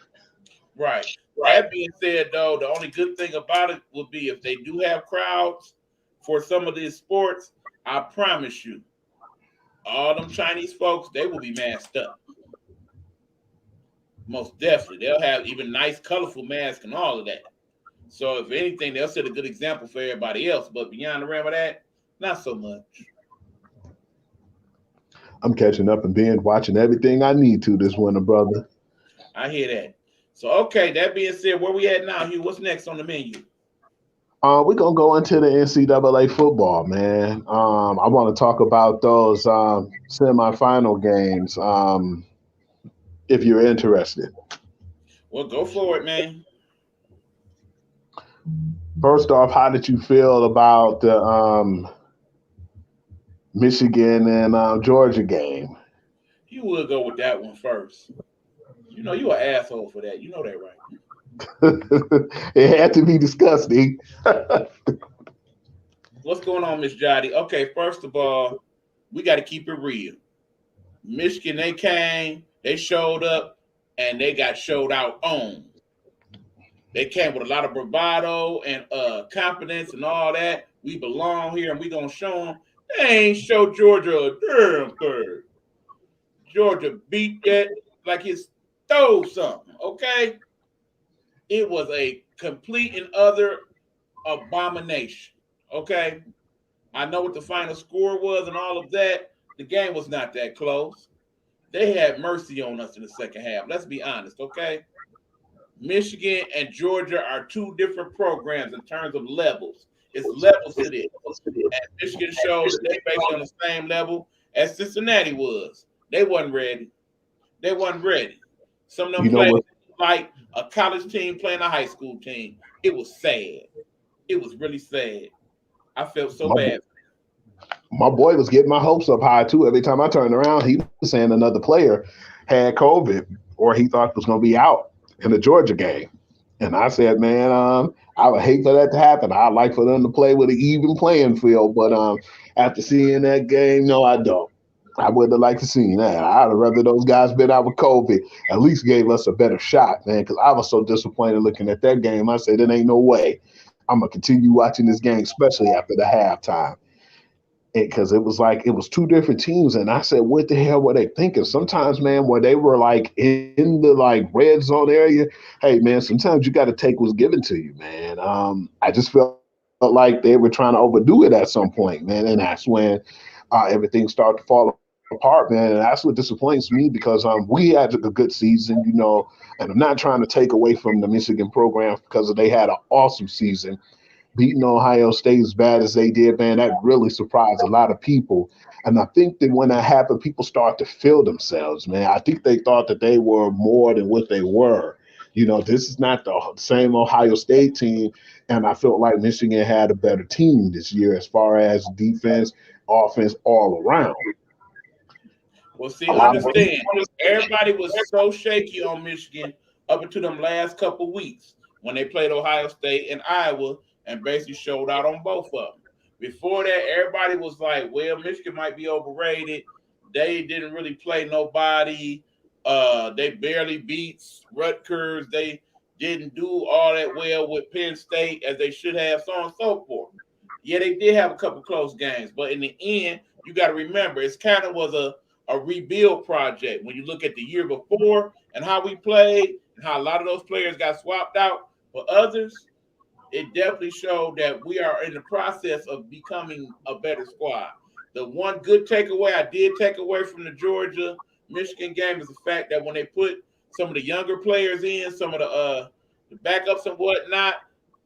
Right. That being said, though, the only good thing about it would be if they do have crowds for some of these sports, I promise you, all them Chinese folks, they will be masked up. Most definitely. They'll have even nice, colorful masks and all of that. So if anything, they'll set a good example for everybody else. But beyond the realm of that, not so much. I'm catching up and binge watching everything I need to this winter, brother. I hear that. So okay, that being said, where we at now, Hugh? What's next on the menu? We're gonna go into the NCAA football, man. I want to talk about those semifinal games. If you're interested. Well, go for it, man. First off, how did you feel about the Michigan and Georgia game? You would go with that one first. You know you an asshole for that. You know that, right? It had to be disgusting. What's going on, Miss Jotty? Okay, first of all, we got to keep it real. Michigan, they came, they showed up, and they got showed out on. They came with a lot of bravado and confidence and all that. We belong here, and we gonna show them. They ain't show Georgia a damn thing. Georgia beat that like it stole something. Okay, it was a complete and utter abomination. Okay, I know what the final score was and all of that. The game was not that close. They had mercy on us in the second half. Let's be honest, okay? Michigan and Georgia are two different programs in terms of levels. It's levels to this. And Michigan showed that they basically on the same level as Cincinnati was. They wasn't ready. They wasn't ready. Some of them You know played what? like a college team playing a high school team. It was sad. It was really sad. I felt so My, bad. my boy was getting my hopes up high too. Every time I turned around, he was saying another player had COVID or he thought was going to be out in the Georgia game. And I said, man, I would hate for that to happen. I'd like for them to play with an even playing field. But after seeing that game, no, I don't. I wouldn't have liked to see that. I'd have rather those guys been out with COVID. At least gave us a better shot, man. Because I was so disappointed looking at that game. I said, it ain't no way I'm gonna continue watching this game, especially after the halftime. Because it was like it was two different teams, and I said, "What the hell were they thinking?" Sometimes, man, where they were like in the like red zone area, hey, man, sometimes you got to take what's given to you, man. I just felt like they were trying to overdo it at some point, man, and that's when everything started to fall apart, man. And that's what disappoints me because we had a good season, and I'm not trying to take away from the Michigan program because they had an awesome season beating Ohio State as bad as they did, man, that really surprised a lot of people. And I think that when that happened, people start to feel themselves, man. I think they thought that they were more than what they were. This is not the same Ohio State team. And I felt like Michigan had a better team this year as far as defense, offense, all around. Well, see, A lot of understand, everybody was so shaky on Michigan up until them last couple weeks when they played Ohio State and Iowa and basically showed out on both of them. Before that, everybody was like, well, Michigan might be overrated. They didn't really play nobody. They barely beat Rutgers. They didn't do all that well with Penn State as they should have, so on and so forth. Yeah, they did have a couple close games, but in the end, you got to remember, it's kind of was a rebuild project. When you look at the year before and how we played and how a lot of those players got swapped out for others, it definitely showed that we are in the process of becoming a better squad. The one good takeaway I did take away from the Georgia Michigan game is the fact that when they put some of the younger players in, some of the backups and whatnot,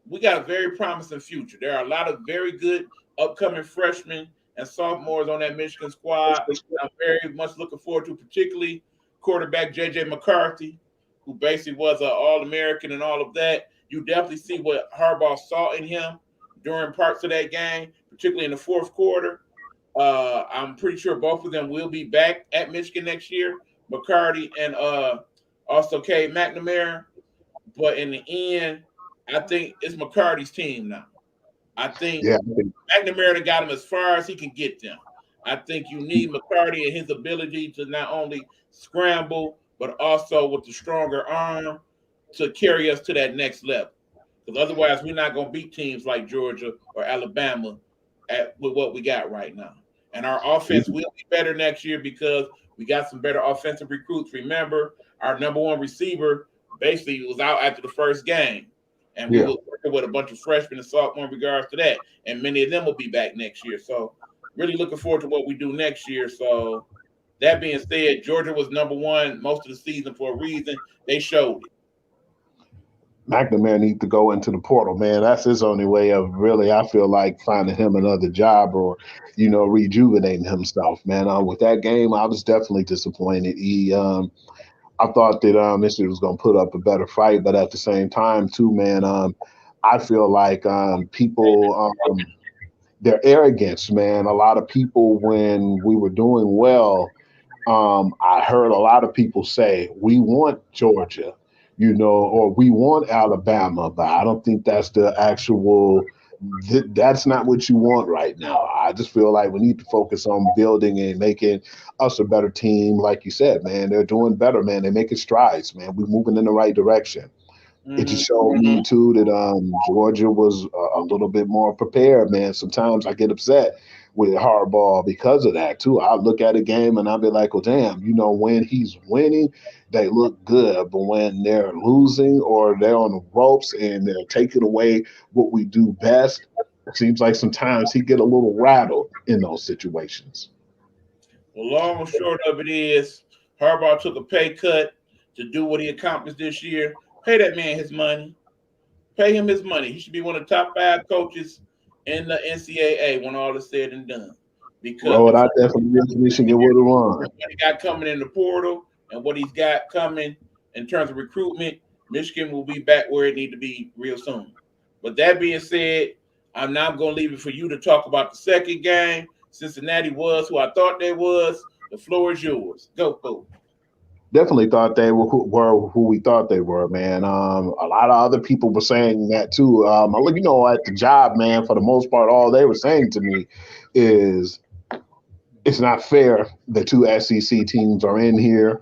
we got a very promising future. There are a lot of very good upcoming freshmen and sophomores on that Michigan squad. I'm very much looking forward to, particularly quarterback J.J. McCarthy, who basically was an All-American and all of that. You definitely see what Harbaugh saw in him during parts of that game, particularly in the fourth quarter. I'm pretty sure both of them will be back at Michigan next year, McCarty and also Cade McNamara. But in the end, I think it's McCarty's team now. I think yeah, McNamara got him as far as he can get them. I think you need McCarty and his ability to not only scramble, but also with the stronger arm to carry us to that next level. Because otherwise, we're not going to beat teams like Georgia or Alabama with what we got right now. And our offense will be better next year because we got some better offensive recruits. Remember, our number one receiver basically was out after the first game. And we yeah. were working with a bunch of freshmen and sophomore in regards to that. And many of them will be back next year. So really looking forward to what we do next year. So That being said, Georgia was number one most of the season for a reason. They showed it. McNamara needs to go into the portal, man. That's his only way of really, I feel like, finding him another job or, rejuvenating himself, man. With that game, I was definitely disappointed. I thought that Michigan was going to put up a better fight, but at the same time, too, man, I feel like people, their arrogance, man. A lot of people, when we were doing well, I heard a lot of people say, we want Georgia, or we want Alabama, but I don't think that's the actual, that's not what you want right now. I just feel like we need to focus on building and making us a better team. Like you said, man, they're doing better, man. They're making strides, man. We're moving in the right direction. It Mm-hmm. just showed me too that Georgia was a little bit more prepared, man. Sometimes I get upset with hardball because of that too. I look at a game and I'll be like, well, damn, when he's winning, they look good, but when they're losing or they're on the ropes and they're taking away what we do best, it seems like sometimes he get a little rattled in those situations. The long and short of it is, Harbaugh took a pay cut to do what he accomplished this year. Pay that man his money. Pay him his money. He should be one of the top 5 coaches in the NCAA when all is said and done. Because Roll it out there from Michigan would have won. what he got coming in the portal and what he's got coming in terms of recruitment, Michigan will be back where it need to be real soon. But that being said, I'm now going to leave it for you to talk about the second game. Cincinnati was who I thought they was. The floor is yours. Go, go. Definitely thought they were who we thought they were, man. A lot of other people were saying that too. At the job, man, for the most part, all they were saying to me is it's not fair the 2 SEC teams are in here,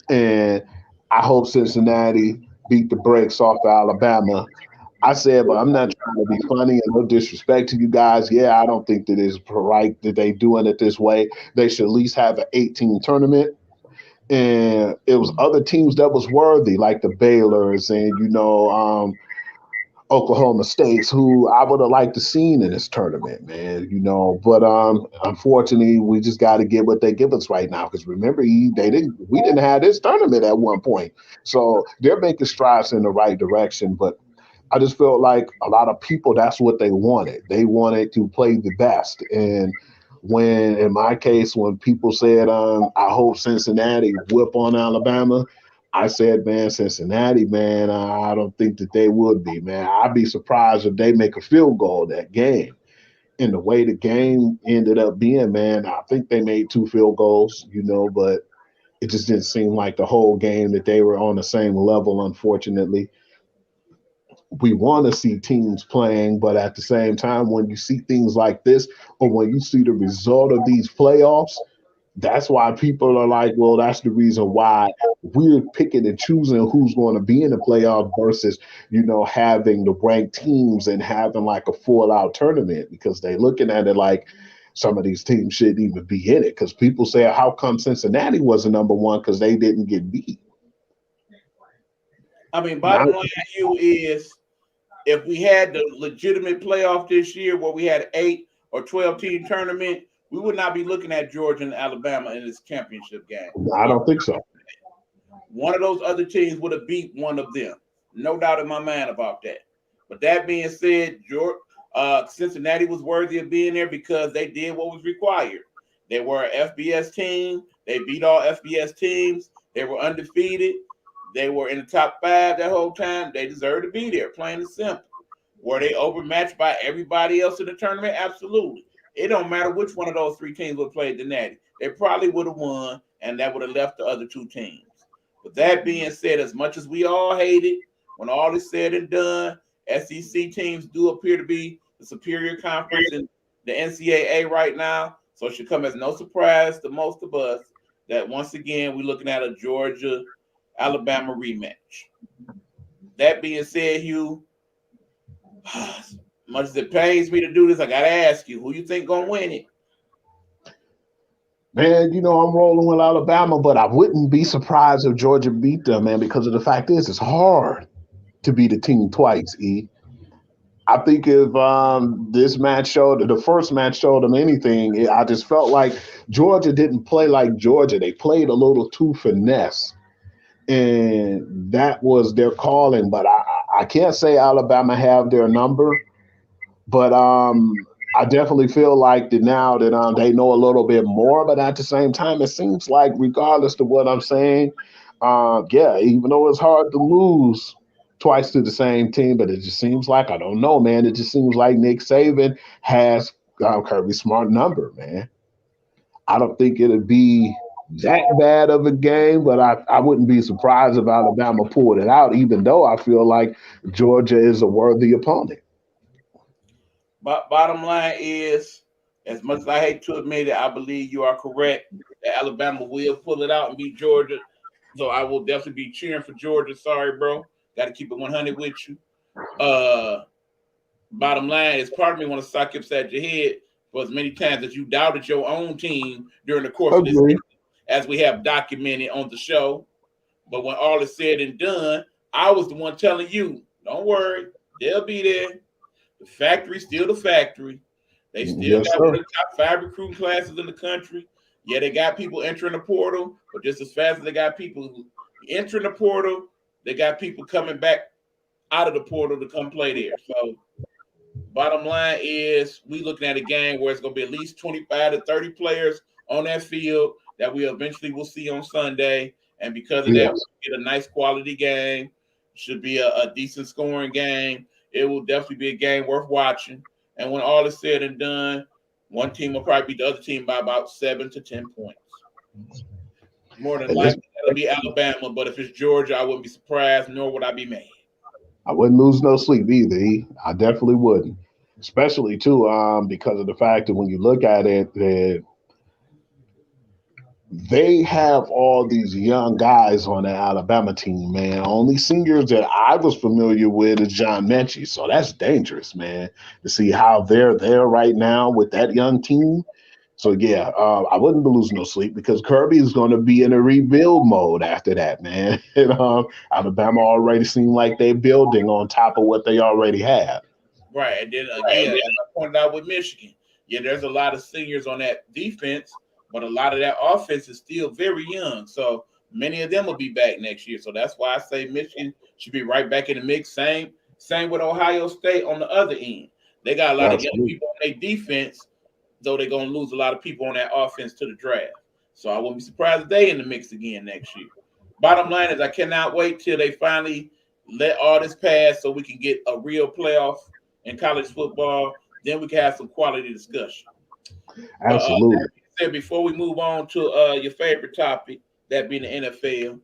and I hope Cincinnati beat the brakes off of Alabama. I said, but I'm not trying to be funny and no disrespect to you guys. Yeah, I don't think that it's right that they doing it this way. They should at least have an 18 tournament. And it was other teams that was worthy, like the Baylors and Oklahoma States, who I would have liked to seen in this tournament, man. But unfortunately, we just got to get what they give us right now. Because remember, we didn't have this tournament at one point, so they're making strides in the right direction. But I just felt like a lot of people, that's what they wanted. They wanted to play the best. And when, in my case, when people said, I hope Cincinnati whip on Alabama, I said, man, Cincinnati, man, I don't think that they would be, man. I'd be surprised if they make a field goal that game. And the way the game ended up being, man, I think they made 2 field goals, but it just didn't seem like the whole game that they were on the same level, unfortunately. We want to see teams playing, but at the same time, when you see things like this, or when you see the result of these playoffs, that's why people are like, well, that's the reason why we're picking and choosing who's going to be in the playoffs versus, having the ranked teams and having like a full out tournament, because they're looking at it like some of these teams shouldn't even be in it. Because people say, how come Cincinnati was the number one? Because they didn't get beat. I mean, bottom line, you is if we had the legitimate playoff this year where we had an 8 or 12 team tournament, we would not be looking at Georgia and Alabama in this championship game. I don't think so. One of those other teams would have beat one of them. No doubt in my mind about that. But that being said, Cincinnati was worthy of being there because they did what was required. They were an FBS team. They beat all FBS teams. They were undefeated. They were in the top 5 that whole time. They deserved to be there, plain and simple. Were they overmatched by everybody else in the tournament? Absolutely. It don't matter which one of those 3 teams would have played the Natty. They probably would have won, and that would have left the other 2 teams. With that being said, as much as we all hate it, when all is said and done, SEC teams do appear to be the superior conference in the NCAA right now. So it should come as no surprise to most of us that once again we're looking at a Georgia-Alabama rematch. That being said, Hugh, as much as it pains me to do this, I got to ask you, who you think going to win it? Man, I'm rolling with Alabama, but I wouldn't be surprised if Georgia beat them, man, because of the fact is it's hard to beat a team twice, E. I think if this match showed, the first match showed them anything, I just felt like Georgia didn't play like Georgia. They played a little too finesse, and that was their calling. But I can't say Alabama have their number. But I definitely feel like that now that they know a little bit more. But at the same time, it seems like regardless of what I'm saying, yeah, even though it's hard to lose twice to the same team, but it just seems like I don't know, man. It just seems like Nick Saban has Kirby Smart number, man. I don't think it'd be that bad of a game, but I wouldn't be surprised if Alabama pulled it out, even though I feel like Georgia is a worthy opponent. But bottom line is, as much as I hate to admit it, I believe you are correct that Alabama will pull it out and beat Georgia. So I will definitely be cheering for Georgia. Sorry, bro. Got to keep it 100 with you. Uh, Bottom line is, part of me want to sock you upside your head for as many times as you doubted your own team during the course of this Agree. season, as we have documented on the show. But when all is said and done, I was the one telling you, don't worry, they'll be there. The factory's still the factory. They still Yes, got one sir. of the top 5 recruiting classes in the country. Yeah, they got people entering the portal, but just as fast as they got people entering the portal, they got people coming back out of the portal to come play there. So bottom line is, we looking at a game where it's going to be at least 25 to 30 players on that field that we eventually will see on Sunday. And because of that, Yes. we'll get a nice quality game. Should be a decent scoring game. It will definitely be a game worth watching. And when all is said and done, one team will probably beat the other team by about 7 to 10 points. More than And this, likely, that'll be Alabama. But if it's Georgia, I wouldn't be surprised, nor would I be mad. I wouldn't lose no sleep either. I definitely wouldn't, especially too because of the fact that when you look at it, that they have all these young guys on the Alabama team, man. Only seniors that I was familiar with is John Mechie. So that's dangerous, man, to see how they're there right now with that young team. So yeah, I wouldn't lose no sleep because Kirby is going to be in a rebuild mode after that, man. And Alabama already seem like they're building on top of what they already have. Right. And then again, as I pointed out with Michigan, yeah, there's a lot of seniors on that defense, but a lot of that offense is still very young. So many of them will be back next year. So that's why I say Michigan should be right back in the mix. Same with Ohio State on the other end. They got a lot of young Absolutely. people on their defense, though they're gonna lose a lot of people on that offense to the draft. So I wouldn't be surprised if they in the mix again next year. Bottom line is, I cannot wait till they finally let all this pass so we can get a real playoff in college football. Then we can have some quality discussion. But Absolutely. that being said, before we move on to your favorite topic, that being the NFL,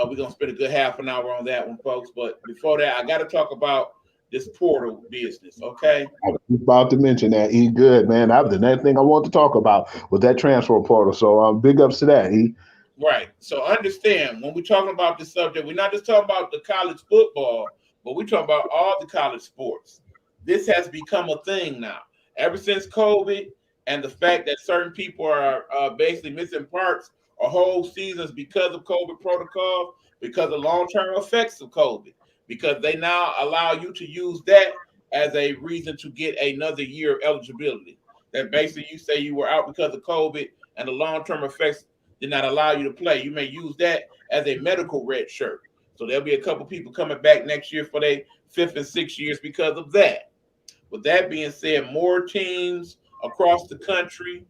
we're gonna spend a good half an hour on that one, folks. But before that, I got to talk about this portal business. Okay. I was just about to mention that. Good, man. That was the next thing I want to talk about was that transfer portal. So big ups to that. Right. So understand, when we're talking about this subject, we're not just talking about the college football, but we're talking about all the college sports. This has become a thing now. Ever since COVID and the fact that certain people are basically missing parts or whole seasons because of COVID protocol, because of long-term effects of COVID, because they now allow you to use that as a reason to get another year of eligibility. That basically you say you were out because of COVID and the long-term effects did not allow you to play. You may use that as a medical red shirt. So there'll be a couple people coming back next year for their 5th and 6th years because of that. With that being said, more teams across the country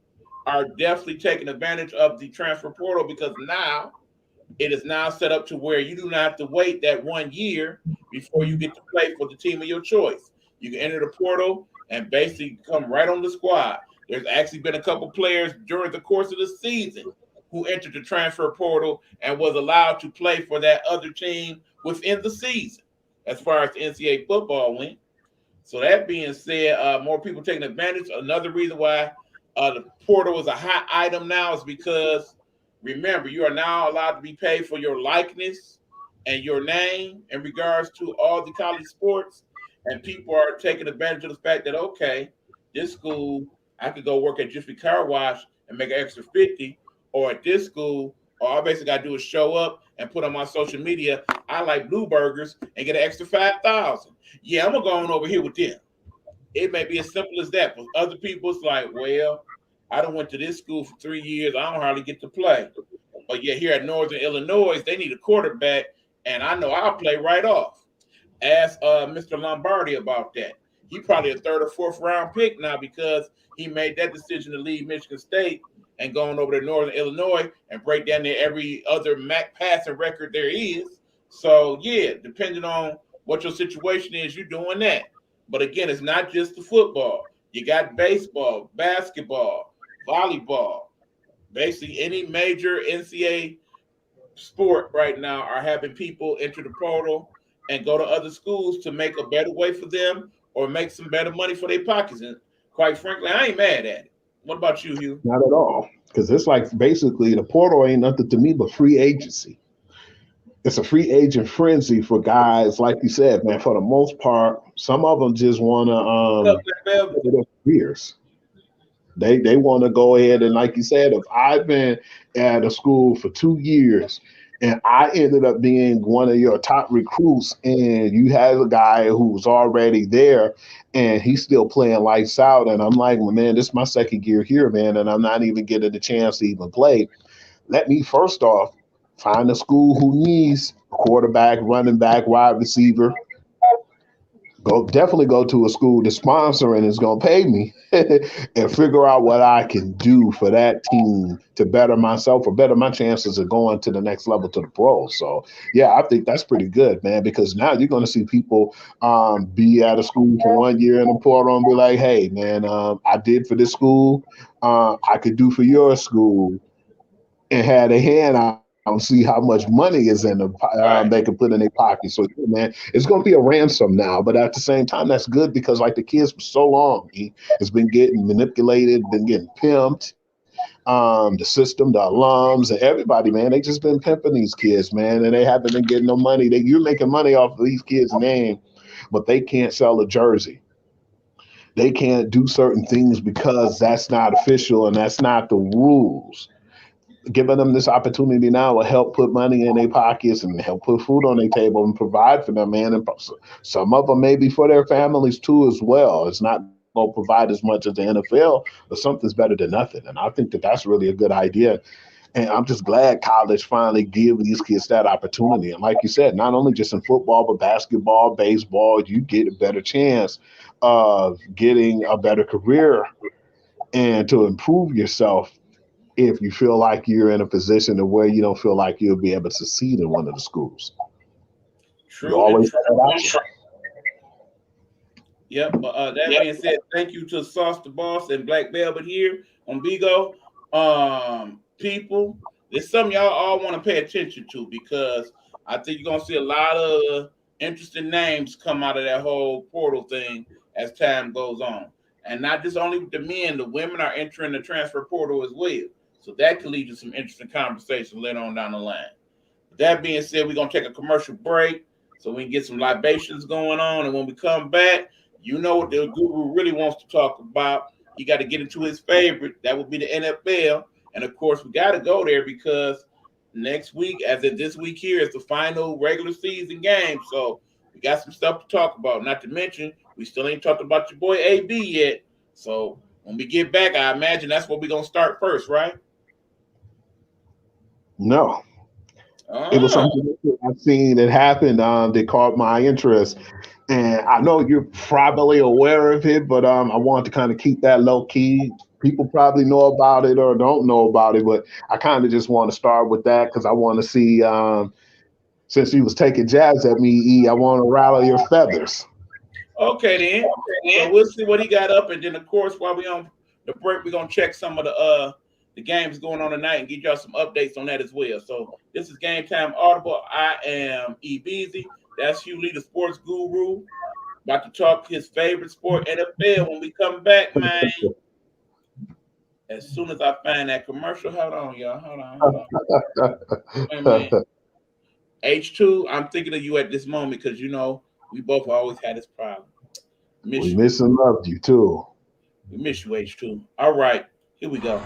are definitely taking advantage of the transfer portal because now it is now set up to where you do not have to wait that 1 year before you get to play for the team of your choice. You can enter the portal and basically come right on the squad. There's actually been a couple players during the course of the season who entered the transfer portal and was allowed to play for that other team within the season, as far as the NCAA football went. So that being said, more people taking advantage. Another reason why the portal is a hot item now is because, remember, you are now allowed to be paid for your likeness and your name in regards to all the college sports. And people are taking advantage of the fact that, okay, this school, I could go work at Jiffy Car Wash and make an extra 50, or at this school, all I basically got to do is show up and put on my social media, I like Blue Burgers and get an extra 5,000. Yeah, I'm gonna go on over here with them. It may be as simple as that. But other people, it's like, well, I done went to this school for 3 years. I don't hardly get to play. But yet here at Northern Illinois, they need a quarterback, and I know I'll play right off. Ask Mr. Lombardi about that. He probably a third or fourth round pick now because he made that decision to leave Michigan State and going over to Northern Illinois and break down there every other MAC passing record there is. So yeah, depending on what your situation is, you're doing that. But again, it's not just the football. You got baseball, basketball, volleyball. Basically, any major NCAA sport right now are having people enter the portal and go to other schools to make a better way for them or make some better money for their pockets. And quite frankly, I ain't mad at it. What about you, Hugh? Not at all. Because it's like basically the portal ain't nothing to me but free agency. It's a free agent frenzy for guys, like you said, man. For the most part, some of them just want to their careers. They want to go ahead and, like you said, if I've been at a school for 2 years and I ended up being one of your top recruits, and you had a guy who was already there and he's still playing lights out, and I'm like, well, man, this is my second year here, man, and I'm not even getting the chance to even play. Let me first off find a school who needs a quarterback, running back, wide receiver. Definitely go to a school that's sponsoring is going to pay me and figure out what I can do for that team to better myself or better my chances of going to the next level to the pros. So, yeah, I think that's pretty good, man, because now you're going to see people be at a school for 1 year in the portal and be like, hey, man, I did for this school. I could do for your school, and had a hand out and see how much money is in the they can put in their pocket. So, yeah, man, it's going to be a ransom now. But at the same time, that's good because, like, the kids for so long, it's been getting manipulated, been getting pimped. The system, the alums, and everybody, man, they just been pimping these kids, man, and they haven't been getting no money. You're making money off of these kids' name, but they can't sell a jersey. They can't do certain things because that's not official and that's not the rules. Giving them this opportunity now will help put money in their pockets and help put food on their table and provide for them, man. And some of them maybe for their families too as well. It's not going to provide as much as the NFL, but something's better than nothing. And I think that that's really a good idea. And I'm just glad college finally gave these kids that opportunity. And like you said, not only just in football, but basketball, baseball, you get a better chance of getting a better career and to improve yourself if you feel like you're in a position to where you don't feel like you'll be able to succeed in one of the schools. True. You always have that option. Yep. But that being said, thank you to Sauce the Boss and Black Velvet here on Bigo. People, there's something y'all all want to pay attention to because I think you're gonna see a lot of interesting names come out of that whole portal thing as time goes on. And not just only the men, the women are entering the transfer portal as well. So that could lead to some interesting conversation later on down the line. With that being said, we're going to take a commercial break so we can get some libations going on. And when we come back, you know what the guru really wants to talk about. You got to get into his favorite. That would be the NFL. And, of course, we got to go there because next week, as in this week here, is the final regular season game. So we got some stuff to talk about. Not to mention, we still ain't talked about your boy AB yet. So when we get back, I imagine that's what we're going to start first, right? No. It was something I've seen that happened that caught my interest. And I know you're probably aware of it, but I want to kind of keep that low key. People probably know about it or don't know about it, but I kind of just want to start with that because I want to see, since you was taking jabs at me, I want to rattle your feathers. Okay, then. So we'll see what he got up. And then, of course, while we on the break, we're going to check some of the games going on tonight and get y'all some updates on that as well. So this is Gametime Audible. I am E. Beasy. That's Hugh Lee, the sports guru. About to talk his favorite sport, NFL. When we come back, man, as soon as I find that commercial, hold on, y'all. Hold on. Wait a minute. H2, I'm thinking of you at this moment because, you know, we both always had this problem. We miss and loved you, too. We miss you, H2. All right, here we go.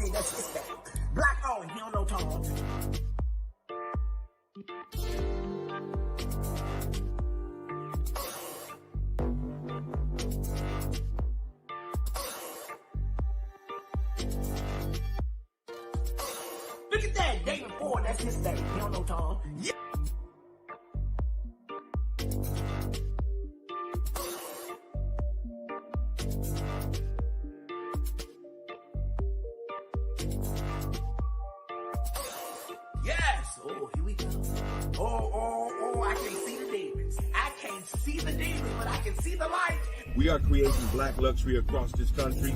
Hey, that's his thing. Black on, he don't know Tom. Look at that, David Ford, that's his thing. He don't know Tom. Yeah. Yes! Oh, here we go. Oh, I can see the demons. I can't see the demons, but I can see the light. We are creating black luxury across this country.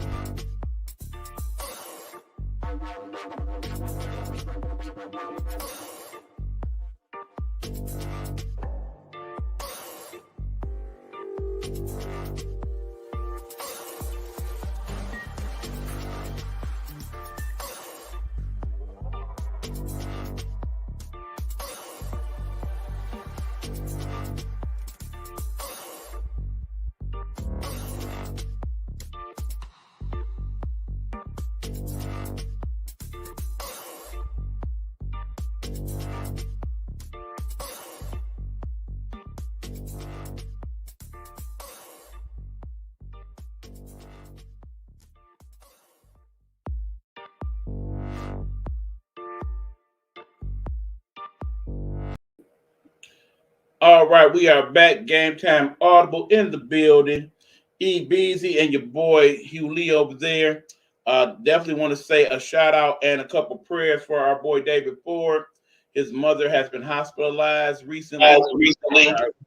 All right, we are back. Gametime Audible in the building. E Beezy and your boy Hugh Lee over there. Definitely want to say a shout out and a couple prayers for our boy David Ford. His mother has been hospitalized recently.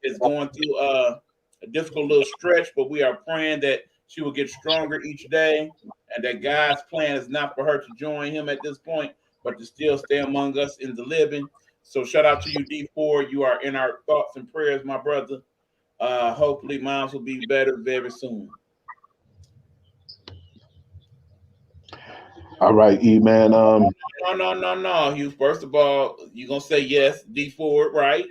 Is going through a difficult little stretch, but we are praying that she will get stronger each day, and that God's plan is not for her to join him at this point, but to still stay among us in the living. So shout out to you, D4. You are in our thoughts and prayers, my brother. Hopefully, moms will be better very soon. All right, E man. No. Hugh, first of all, you're gonna say yes, D4, right?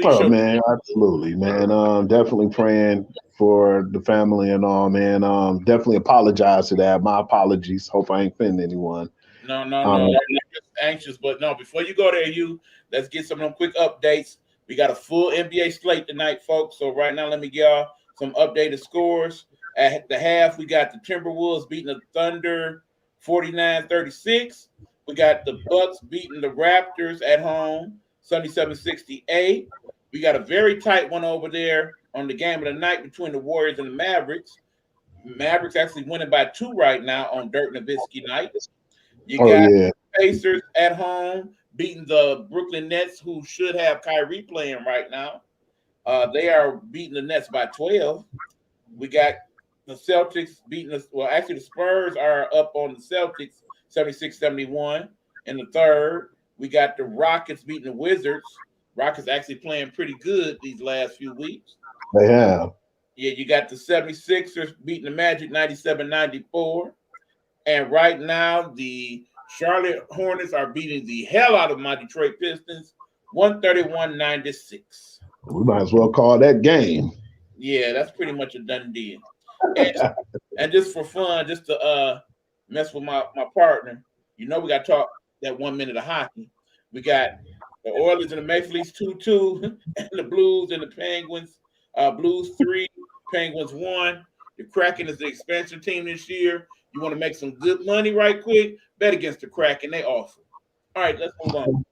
Oh man, absolutely, man. Definitely praying for the family and all, man. Definitely apologize to that. My apologies. Hope I ain't offending anyone. No. I'm just anxious, but no. Before you go there, Hugh, let's get some of them quick updates. We got a full NBA slate tonight, folks. So right now, let me give y'all some updated scores. At the half, we got the Timberwolves beating the Thunder 49-36. We got the Bucks beating the Raptors at home 77-68. We got a very tight one over there on the game of the night between the Warriors and the Mavericks. Mavericks actually winning by 2 right now on Dirk Nowitzki night. You got Pacers at home beating the Brooklyn Nets, who should have Kyrie playing right now. They are beating the Nets by 12. We got the Celtics beating us. Well, actually, the Spurs are up on the Celtics 76-71 in the third. We got the Rockets beating the Wizards. Rockets actually playing pretty good these last few weeks. They have. Yeah, you got the 76ers beating the Magic 97-94. And right now, the Charlotte Hornets are beating the hell out of my Detroit Pistons 131-96. We might as well call that game. Yeah, that's pretty much a done deal. And just for fun, just to mess with my partner, we got to talk that 1 minute of hockey. We got the Oilers and the Maple Leafs 2-2, and the Blues and the Penguins. Blues 3, Penguins 1. The Kraken is the expansion team this year. You want to make some good money right quick? Bet against the Kraken. They offer. All right, let's move on.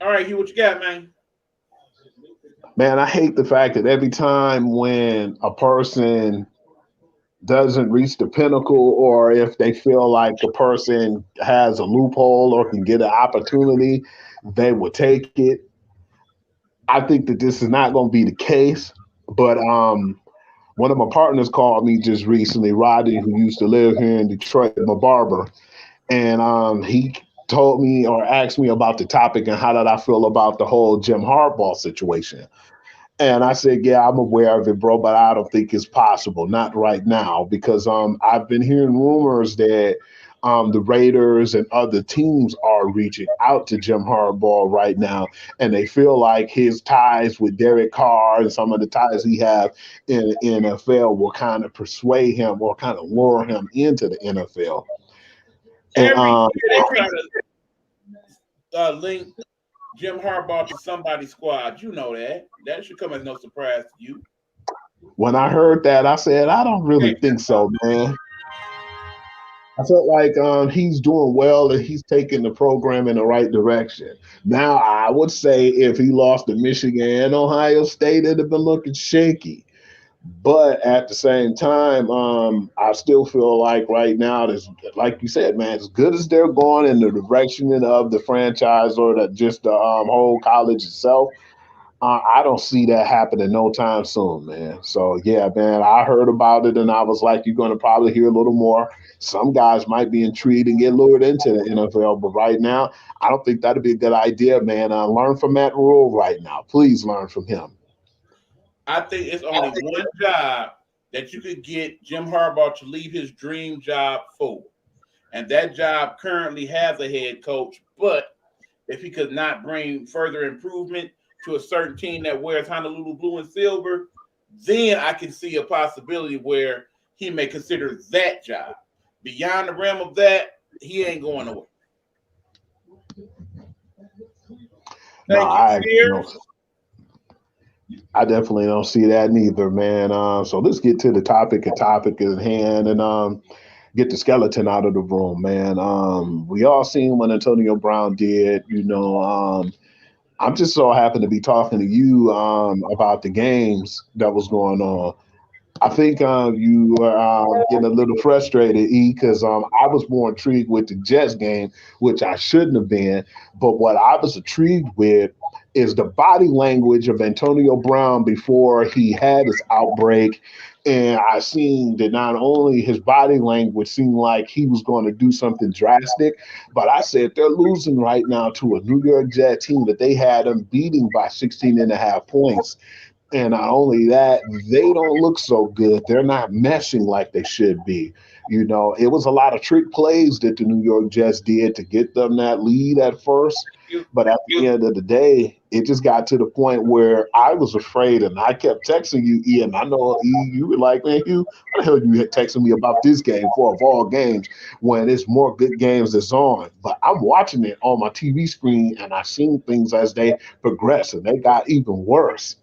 All right, Hugh, what you got, man? Man, I hate the fact that every time when a person doesn't reach the pinnacle, or if they feel like the person has a loophole or can get an opportunity, they will take it. I think that this is not going to be the case, but one of my partners called me just recently, Roddy, who used to live here in Detroit, my barber, and he told me or asked me about the topic and how did I feel about the whole Jim Harbaugh situation. And I said, yeah, I'm aware of it, bro, but I don't think it's possible. Not right now, because I've been hearing rumors that the Raiders and other teams are reaching out to Jim Harbaugh right now, and they feel like his ties with Derek Carr and some of the ties he have in the NFL will kind of persuade him or kind of lure him into the NFL. And Every year they try to link Jim Harbaugh to somebody's squad. You know that. That should come as no surprise to you. when I heard that, I said, I don't really think so, man. I felt like he's doing well and he's taking the program in the right direction. Now, I would say if he lost to Michigan and Ohio State, it'd have been looking shaky. But at the same time, I still feel like right now, like you said, man, as good as they're going in the direction of the franchise or just the whole college itself, I don't see that happening no time soon, man. So yeah, man, I heard about it and I was like, you're going to probably hear a little more. Some guys might be intrigued and get lured into the NFL, but right now, I don't think that'd be a good idea, man. Learn from Matt Rule right now. Please learn from him. I think it's only one job that you could get Jim Harbaugh to leave his dream job for. And that job currently has a head coach, but if he could not bring further improvement to a certain team that wears Honolulu blue and silver, then I can see a possibility where he may consider that job. Beyond the realm of that, he ain't going away. I definitely don't see that neither, man. So let's get to the topic at hand and get the skeleton out of the room, man. We all seen what Antonio Brown did, I'm just so happy to be talking to you about the games that was going on. I think you were getting a little frustrated, E, because I was more intrigued with the Jets game, which I shouldn't have been. But what I was intrigued with is the body language of Antonio Brown before he had his outbreak. And I seen that not only his body language seemed like he was going to do something drastic, but I said they're losing right now to a New York Jet team that they had them beating by 16 and a half points. And not only that, they don't look so good. They're not meshing like they should be. It was a lot of trick plays that the New York Jets did to get them that lead at first. But at the end of the day, it just got to the point where I was afraid, and I kept texting you, Ian. I know, E, you were like, man, what the hell you texting me about this game for of all games when there's more good games that's on? But I'm watching it on my TV screen, and I've seen things as they progress, and they got even worse.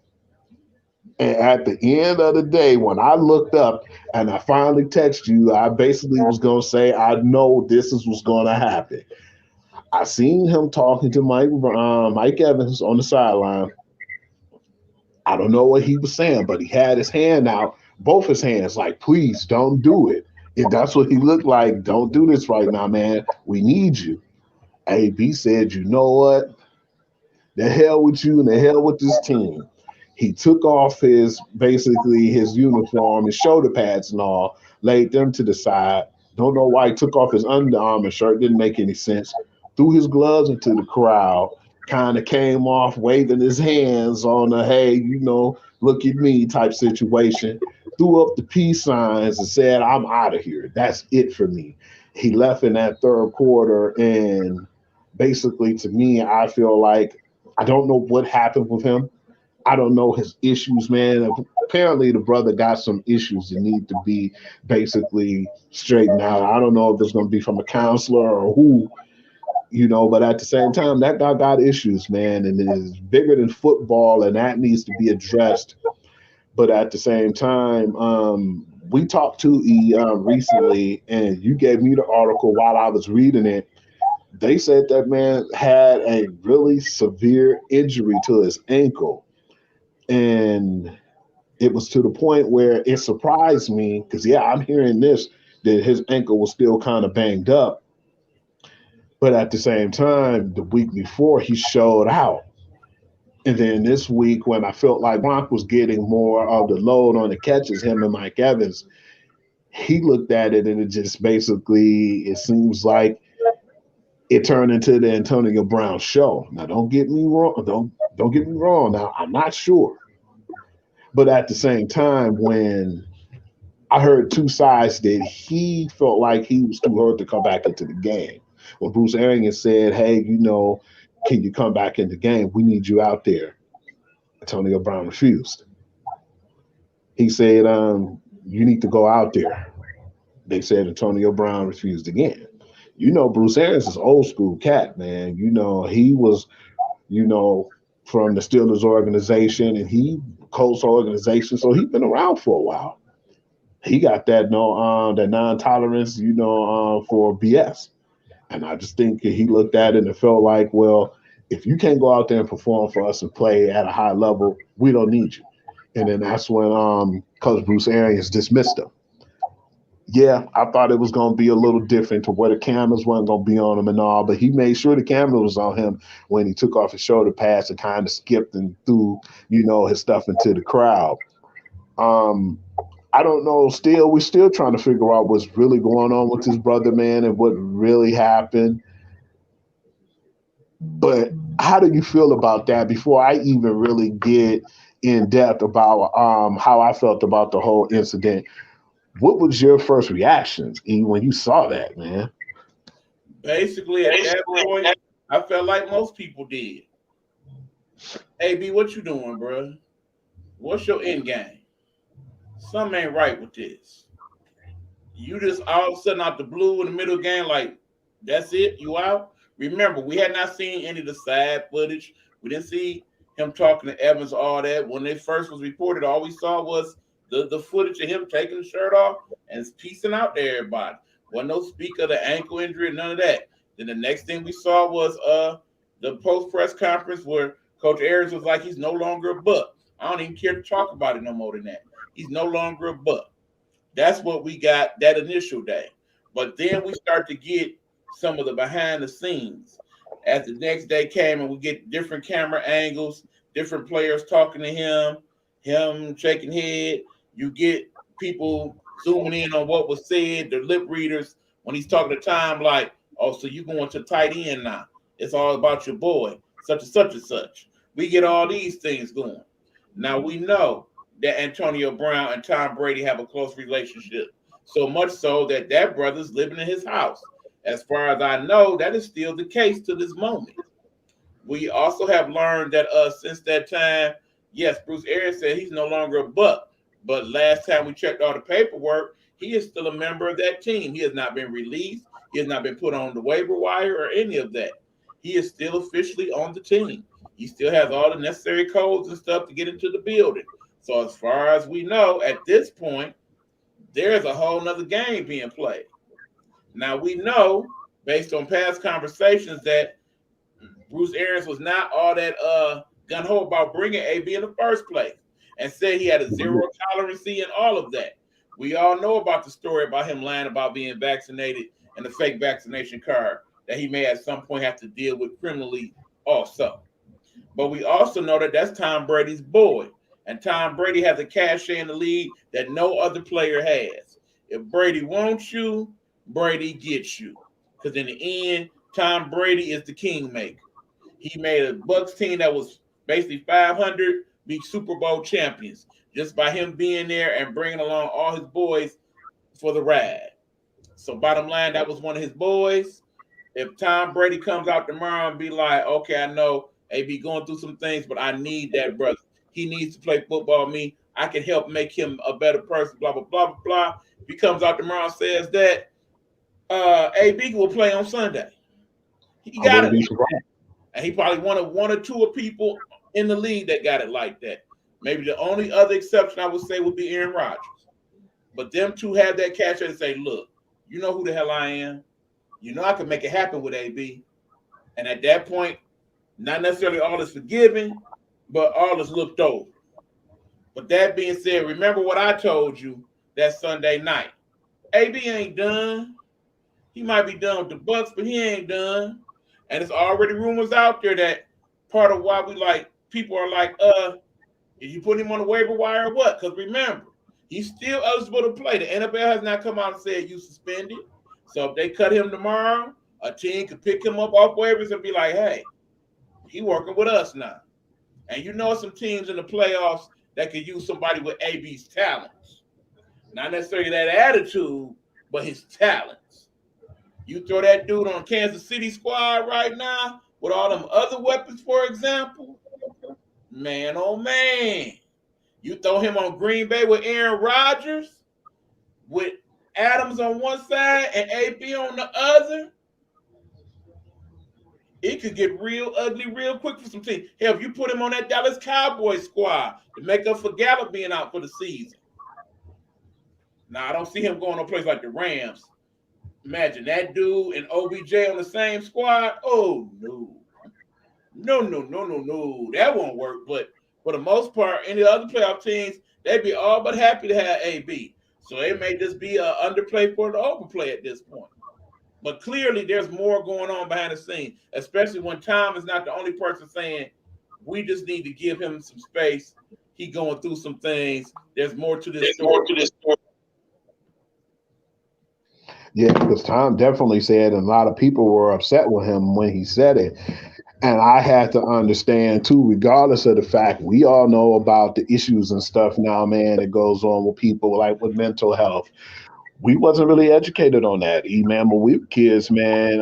And at the end of the day, when I looked up and I finally texted you, I basically was going to say, I know this is what's going to happen. I seen him talking to Mike Evans on the sideline. I don't know what he was saying, but he had his hand out, both his hands, like, please don't do it. If that's what he looked like, don't do this right now, man. We need you. AB said, you know what? The hell with you and the hell with this team. He took off his uniform, his shoulder pads and all, laid them to the side. Don't know why he took off his Under Armour shirt. Didn't make any sense. Threw his gloves into the crowd. Kind of came off waving his hands on a, hey, look at me type situation. Threw up the peace signs and said, I'm out of here. That's it for me. He left in that third quarter. And basically, to me, I feel like I don't know what happened with him. I don't know his issues, man. Apparently, the brother got some issues that need to be basically straightened out. I don't know if it's going to be from a counselor or who, but at the same time, that guy got issues, man, and it is bigger than football, and that needs to be addressed. But at the same time, we talked to E recently, and you gave me the article while I was reading it. They said that man had a really severe injury to his ankle. And it was to the point where it surprised me because, I'm hearing this, that his ankle was still kind of banged up. But at the same time, the week before, he showed out. And then this week, when I felt like Gronk was getting more of the load on the catches, him and Mike Evans, he looked at it and it just basically, it seems like it turned into the Antonio Brown show. Now, don't get me wrong. Don't get me wrong. Now, I'm not sure. But at the same time, when I heard two sides that he felt like he was too hurt to come back into the game. When Bruce Arians said, "Hey, can you come back in the game? We need you out there." Antonio Brown refused. He said, "You need to go out there." They said Antonio Brown refused again. Bruce Arians is old school cat, man. He was, you know, from the Steelers organization and he Colts organization, so he's been around for a while. He got that non tolerance, for BS. And I just think he looked at it and felt like, well, if you can't go out there and perform for us and play at a high level, we don't need you. And then that's when Coach Bruce Arians dismissed him. Yeah, I thought it was going to be a little different to where the cameras weren't going to be on him and all, but he made sure the camera was on him when he took off his shoulder pads and kind of skipped and threw, his stuff into the crowd. I don't know. We're still trying to figure out what's really going on with his brother, man, and what really happened. But how do you feel about that before I even really get in depth about how I felt about the whole incident? What was your first reactions when you saw that, man? Basically, at that point, I felt like most people did. AB, what you doing, bro? What's your end game? Something ain't right with this. You just all of a sudden out the blue in the middle of the game, like, that's it? You out? Remember, we had not seen any of the side footage. We didn't see him talking to Evans, all that. When it first was reported, all we saw was the footage of him taking the shirt off and piecing out to everybody. Wasn't no speak of the ankle injury, none of that. Then the next thing we saw was the post-press conference where Coach Arians was like, he's no longer a Buck. I don't even care to talk about it no more than that. He's no longer a Buck. That's what we got that initial day. But then we start to get some of the behind the scenes. As the next day came and we get different camera angles, different players talking to him shaking head. You get people zooming in on what was said, the lip readers, when he's talking to Tom, like, oh, so you going to tight end now. It's all about your boy, such and such and such. We get all these things going. Now we know that Antonio Brown and Tom Brady have a close relationship, so much so that that brother's living in his house. As far as I know, that is still the case to this moment. We also have learned that since that time, yes, Bruce Arians said he's no longer a Buck, but last time we checked all the paperwork, he is still a member of that team. He has not been released. He has not been put on the waiver wire or any of that. He is still officially on the team. He still has all the necessary codes and stuff to get into the building. So as far as we know, at this point, there's a whole nother game being played. Now we know, based on past conversations, that Bruce Arians was not all that gung-ho about bringing AB in the first place, and said he had a zero tolerance and all of that. We all know about the story about him lying about being vaccinated and the fake vaccination card that he may at some point have to deal with criminally also. But we also know that that's Tom Brady's boy, and Tom Brady has a cachet in the league that no other player has. If Brady wants you, Brady gets you. Because in the end, Tom Brady is the kingmaker. He made a Bucks team that was basically 500, be Super Bowl champions, just by him being there and bringing along all his boys for the ride. So bottom line, that was one of his boys. If Tom Brady comes out tomorrow and be like, okay, I know AB going through some things, but I need that brother. He needs to play football with me. I can help make him a better person, blah, blah, blah, blah, blah. If he comes out tomorrow and says that, AB will play on Sunday. He got it. And he probably one or two people in the league that got it like that. Maybe the only other exception I would say would be Aaron Rodgers. But them two have that catch and say, look, you know who the hell I am. You know I can make it happen with AB. And at that point, not necessarily all is forgiven, but all is looked over. But that being said, remember what I told you that Sunday night. AB ain't done. He might be done with the Bucks, but he ain't done. And it's already rumors out there that part of why people are like, did you put him on the waiver wire or what? Because remember, he's still eligible to play. The NFL has not come out and said you suspended. So if they cut him tomorrow, a team could pick him up off waivers and be like, hey, he working with us now. And you know some teams in the playoffs that could use somebody with AB's talents. Not necessarily that attitude, but his talents. You throw that dude on Kansas City squad right now with all them other weapons, for example, man, oh man. You throw him on Green Bay with Aaron Rodgers, with Adams on one side and AB on the other, it could get real ugly real quick for some teams. Hell, if you put him on that Dallas Cowboys squad to make up for Gallup being out for the season. Now, I don't see him going to a place like the Rams. Imagine that dude and OBJ on the same squad. Oh, no. No. That won't work. But for the most part, any other playoff teams, they'd be all but happy to have AB. So it may just be an underplay for the overplay at this point. But clearly, there's more going on behind the scenes, especially when Tom is not the only person saying, we just need to give him some space. He going through some things. There's more to this story. Yeah, because Tom definitely said, and a lot of people were upset with him when he said it. And I had to understand too, regardless of the fact we all know about the issues and stuff now, man, that goes on with people like with mental health. We wasn't really educated on that, man. But we were kids, man.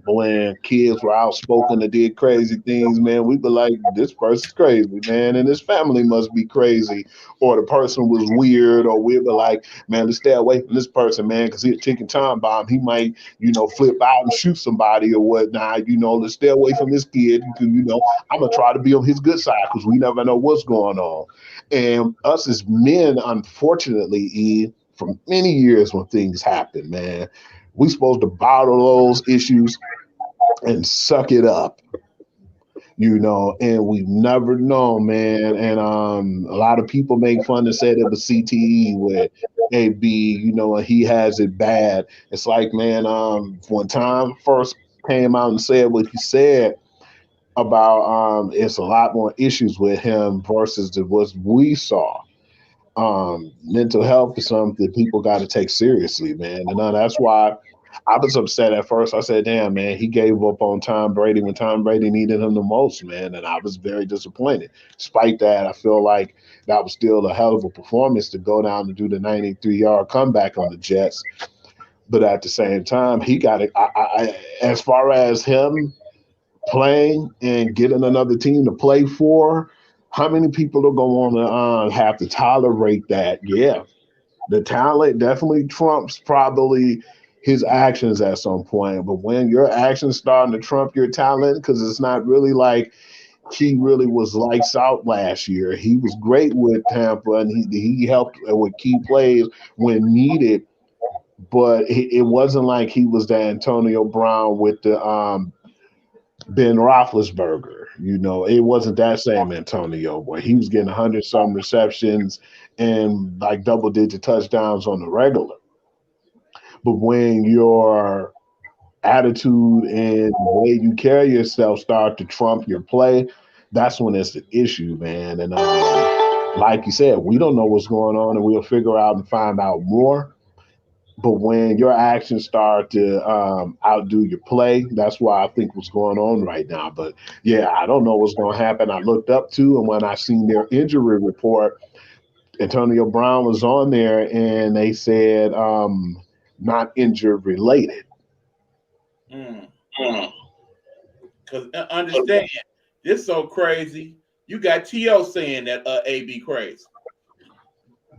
When kids were outspoken and did crazy things, man, we'd be like, this person's crazy, man, and his family must be crazy, or the person was weird, or we'd be like, man, let's stay away from this person, man, because he's a ticking time bomb. He might, flip out and shoot somebody or whatnot. Let's stay away from this kid. I'm gonna try to be on his good side because we never know what's going on. And us as men, unfortunately, for many years when things happen, man, we supposed to bottle those issues and suck it up, and we've never known, man. And a lot of people make fun and said it was CTE with AB, and he has it bad. It's like, man, when Tom first came out and said what he said about it's a lot more issues with him versus what we saw. Mental health is something people got to take seriously, man. And that's why I was upset at first. I said, damn, man, he gave up on Tom Brady when Tom Brady needed him the most, man. And I was very disappointed. Despite that, I feel like that was still a hell of a performance to go down and do the 93-yard comeback on the Jets. But at the same time, he got it. As far as him playing and getting another team to play for, how many people are going to have to tolerate that? Yeah, the talent definitely trumps probably his actions at some point. But when your actions starting to trump your talent, because it's not really like he really was lights out last year. He was great with Tampa, and he helped with key plays when needed. But it wasn't like he was the Antonio Brown with the Ben Roethlisberger. It wasn't that same Antonio, where he was getting 100-some receptions and like double-digit touchdowns on the regular. But when your attitude and the way you carry yourself start to trump your play, that's when it's the issue, man. And like you said, we don't know what's going on, and we'll figure out and find out more. But when your actions start to outdo your play, that's why I think what's going on right now. But yeah, I don't know what's going to happen. I looked up to, and when I seen their injury report, Antonio Brown was on there, and they said not injured related. Because understand, this is so crazy. You got T.O. saying that AB crazy.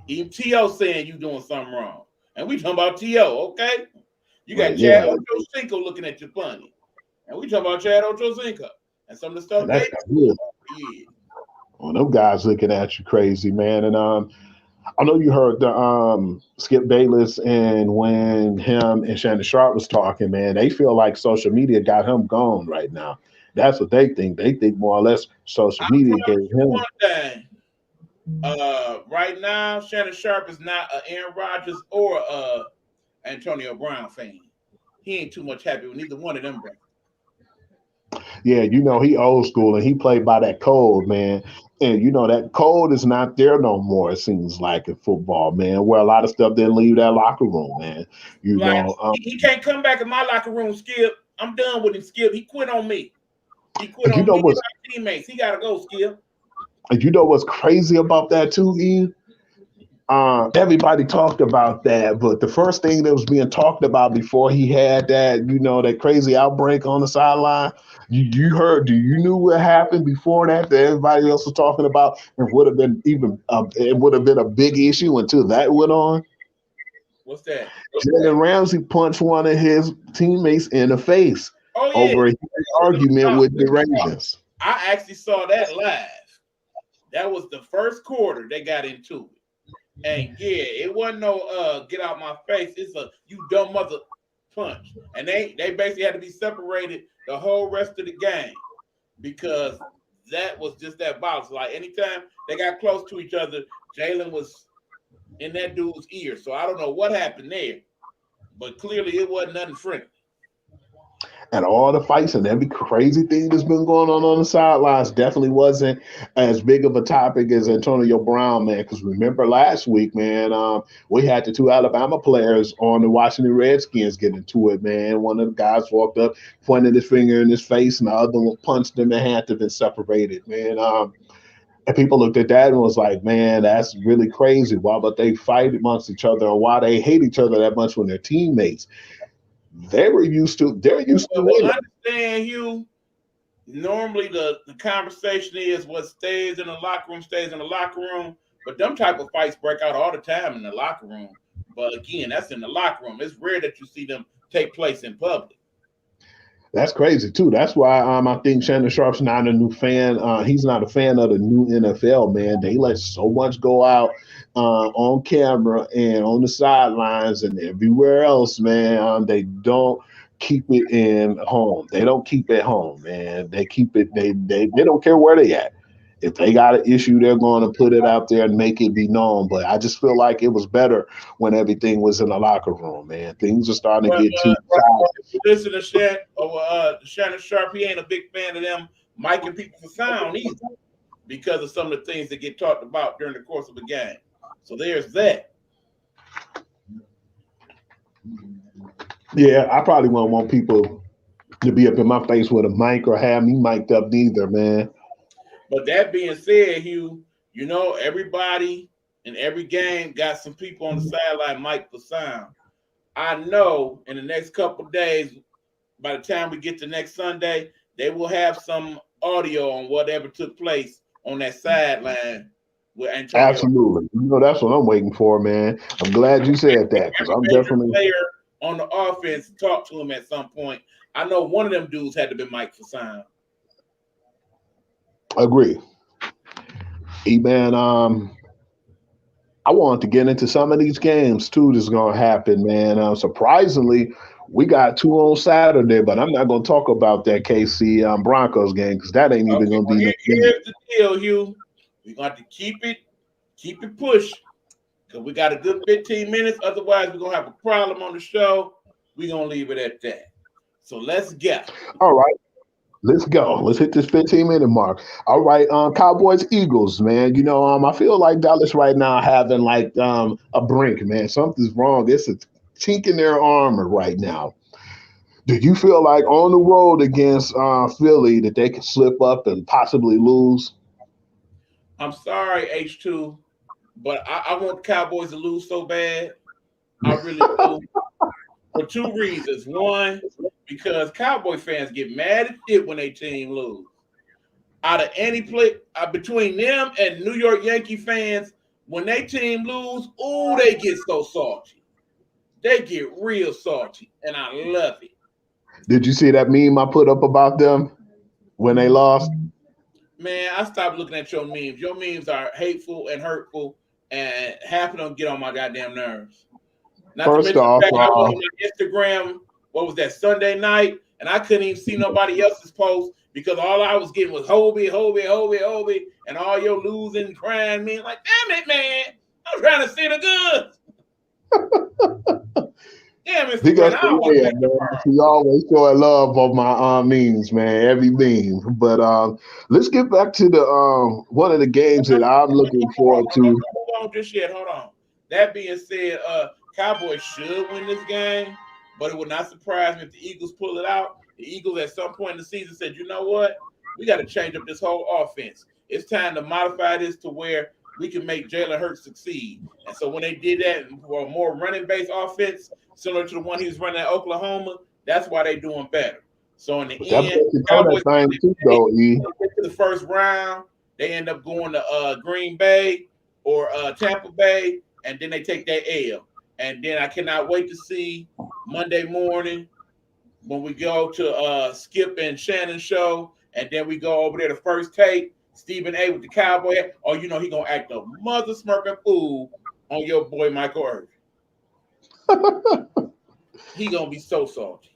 Even T.O. saying you doing something wrong. And we talking about T.O., okay? You got Chad Ochocinco looking at you funny. And we talking about Chad Ochocinco. And some of the stuff they do. Yeah. Well, them guys looking at you crazy, man. And I know you heard the Skip Bayless, and when him and Shannon Sharp was talking, man, they feel like social media got him gone right now. That's what they think. They think more or less social media gave him. One thing. Right now, Shannon Sharp is not an Aaron Rodgers or Antonio Brown fan. He ain't too much happy with neither one of them, bro. Yeah, he old school, and he played by that code, man. And that code is not there no more, it seems like, in football, man, where a lot of stuff didn't leave that locker room, man. He can't come back in my locker room, Skip. I'm done with him, Skip. He quit on me. He quit on me and my teammates. He gotta go, Skip. And you know what's crazy about that too, Ian? Everybody talked about that, but the first thing that was being talked about before he had that, that crazy outbreak on the sideline, you heard, you knew what happened before that everybody else was talking about, and would have been it would have been a big issue until that went on. What's that? Jalen Ramsey punched one of his teammates in the face Oh yeah, over an argument with the Ravens. I actually saw that live. That was the first quarter they got into it. And yeah, it wasn't no get out my face. It's a you dumb mother punch. And they basically had to be separated the whole rest of the game because that was just that box. Like anytime they got close to each other, Jalen was in that dude's ear. So I don't know what happened there. But clearly it wasn't nothing friendly. And all the fights and every crazy thing that's been going on the sidelines definitely wasn't as big of a topic as Antonio Brown, man. Because remember last week, man, we had the two Alabama players on the Washington Redskins get into it, man. One of the guys walked up, pointed his finger in his face, and the other one punched him and had to been separated, man. And people looked at that and was like, man, that's really crazy. Why would they fight amongst each other, or why they hate each other that much when they're teammates? They're used to winning. Understand, Hugh. Normally the conversation is what stays in the locker room stays in the locker room, but them type of fights break out all the time in the locker room. But again, that's in the locker room. It's rare that you see them take place in public. That's crazy too. That's why I think Shannon Sharp's not a new fan. He's not a fan of the new NFL, man. They let so much go out on camera and on the sidelines and everywhere else, man. They don't keep it in home. They don't keep it home, man. They keep it. They don't care where they at. If they got an issue, they're going to put it out there and make it be known. But I just feel like it was better when everything was in the locker room, man. Things are starting to get too tight. Listen to Shannon Sharp. He ain't a big fan of them miking people for sound either because of some of the things that get talked about during the course of a game. So there's that. Yeah, I probably won't want people to be up in my face with a mic or have me mic'd up neither, man. But that being said, Hugh, everybody in every game got some people on the sideline mic for sound. I know in the next couple of days, by the time we get to next Sunday, they will have some audio on whatever took place on that sideline with Antonio. Absolutely. That's what I'm waiting for, man. I'm glad you said that because I'm definitely player on the offense talk to him at some point. I know one of them dudes had to be mic'd for sound. Agree. Man, I want to get into some of these games too that's going to happen, man. Surprisingly, we got two on Saturday, but I'm not going to talk about that KC Broncos game because that ain't even going to be. Here's the deal, Hugh. We're going to have to keep it push because we got a good 15 minutes. Otherwise, we're going to have a problem on the show. We're going to leave it at that. So let's get. All right. Let's go. Let's hit this 15-minute mark. All right, Cowboys, Eagles, man. I feel like Dallas right now having like a brink, man. Something's wrong. It's a chink in their armor right now. Do you feel like on the road against Philly that they could slip up and possibly lose? I'm sorry, H2, but I want the Cowboys to lose so bad. I really do. For two reasons. One, because Cowboy fans get mad as shit when their team lose. Out of any play between them and New York Yankee fans, when their team lose, they get so salty. They get real salty, and I love it. Did you see that meme I put up about them when they lost? Man, I stopped looking at your memes. Your memes are hateful and hurtful, and half of them get on my goddamn nerves. Not First to mention off, the fact I went on my Instagram, what was that, Sunday night, and I couldn't even see nobody else's post because all I was getting was Hobie, and all your losing, crying men. Like, damn it, man. I'm trying to see the goods. Damn it, because you always show love of my memes, man. Every meme. But let's get back to the one of the games that I'm looking forward to. Hold on. That being said, Cowboys should win this game, but it would not surprise me if the Eagles pull it out. The Eagles at some point in the season said, you know what? We got to change up this whole offense. It's time to modify this to where we can make Jalen Hurts succeed. And so when they did that for a more running-based offense, similar to the one he was running at Oklahoma, that's why they're doing better. So in the But that end, boy can throw that Cowboys thing too, though, E. get to the first round, they end up going to Green Bay or Tampa Bay, and then they take that L. And then I cannot wait to see Monday morning when we go to Skip and Shannon's show, and then we go over there to First Take, Stephen A. with the Cowboy. Oh, you know he gonna act a mother smirking fool on your boy Michael Irving. He gonna be so salty.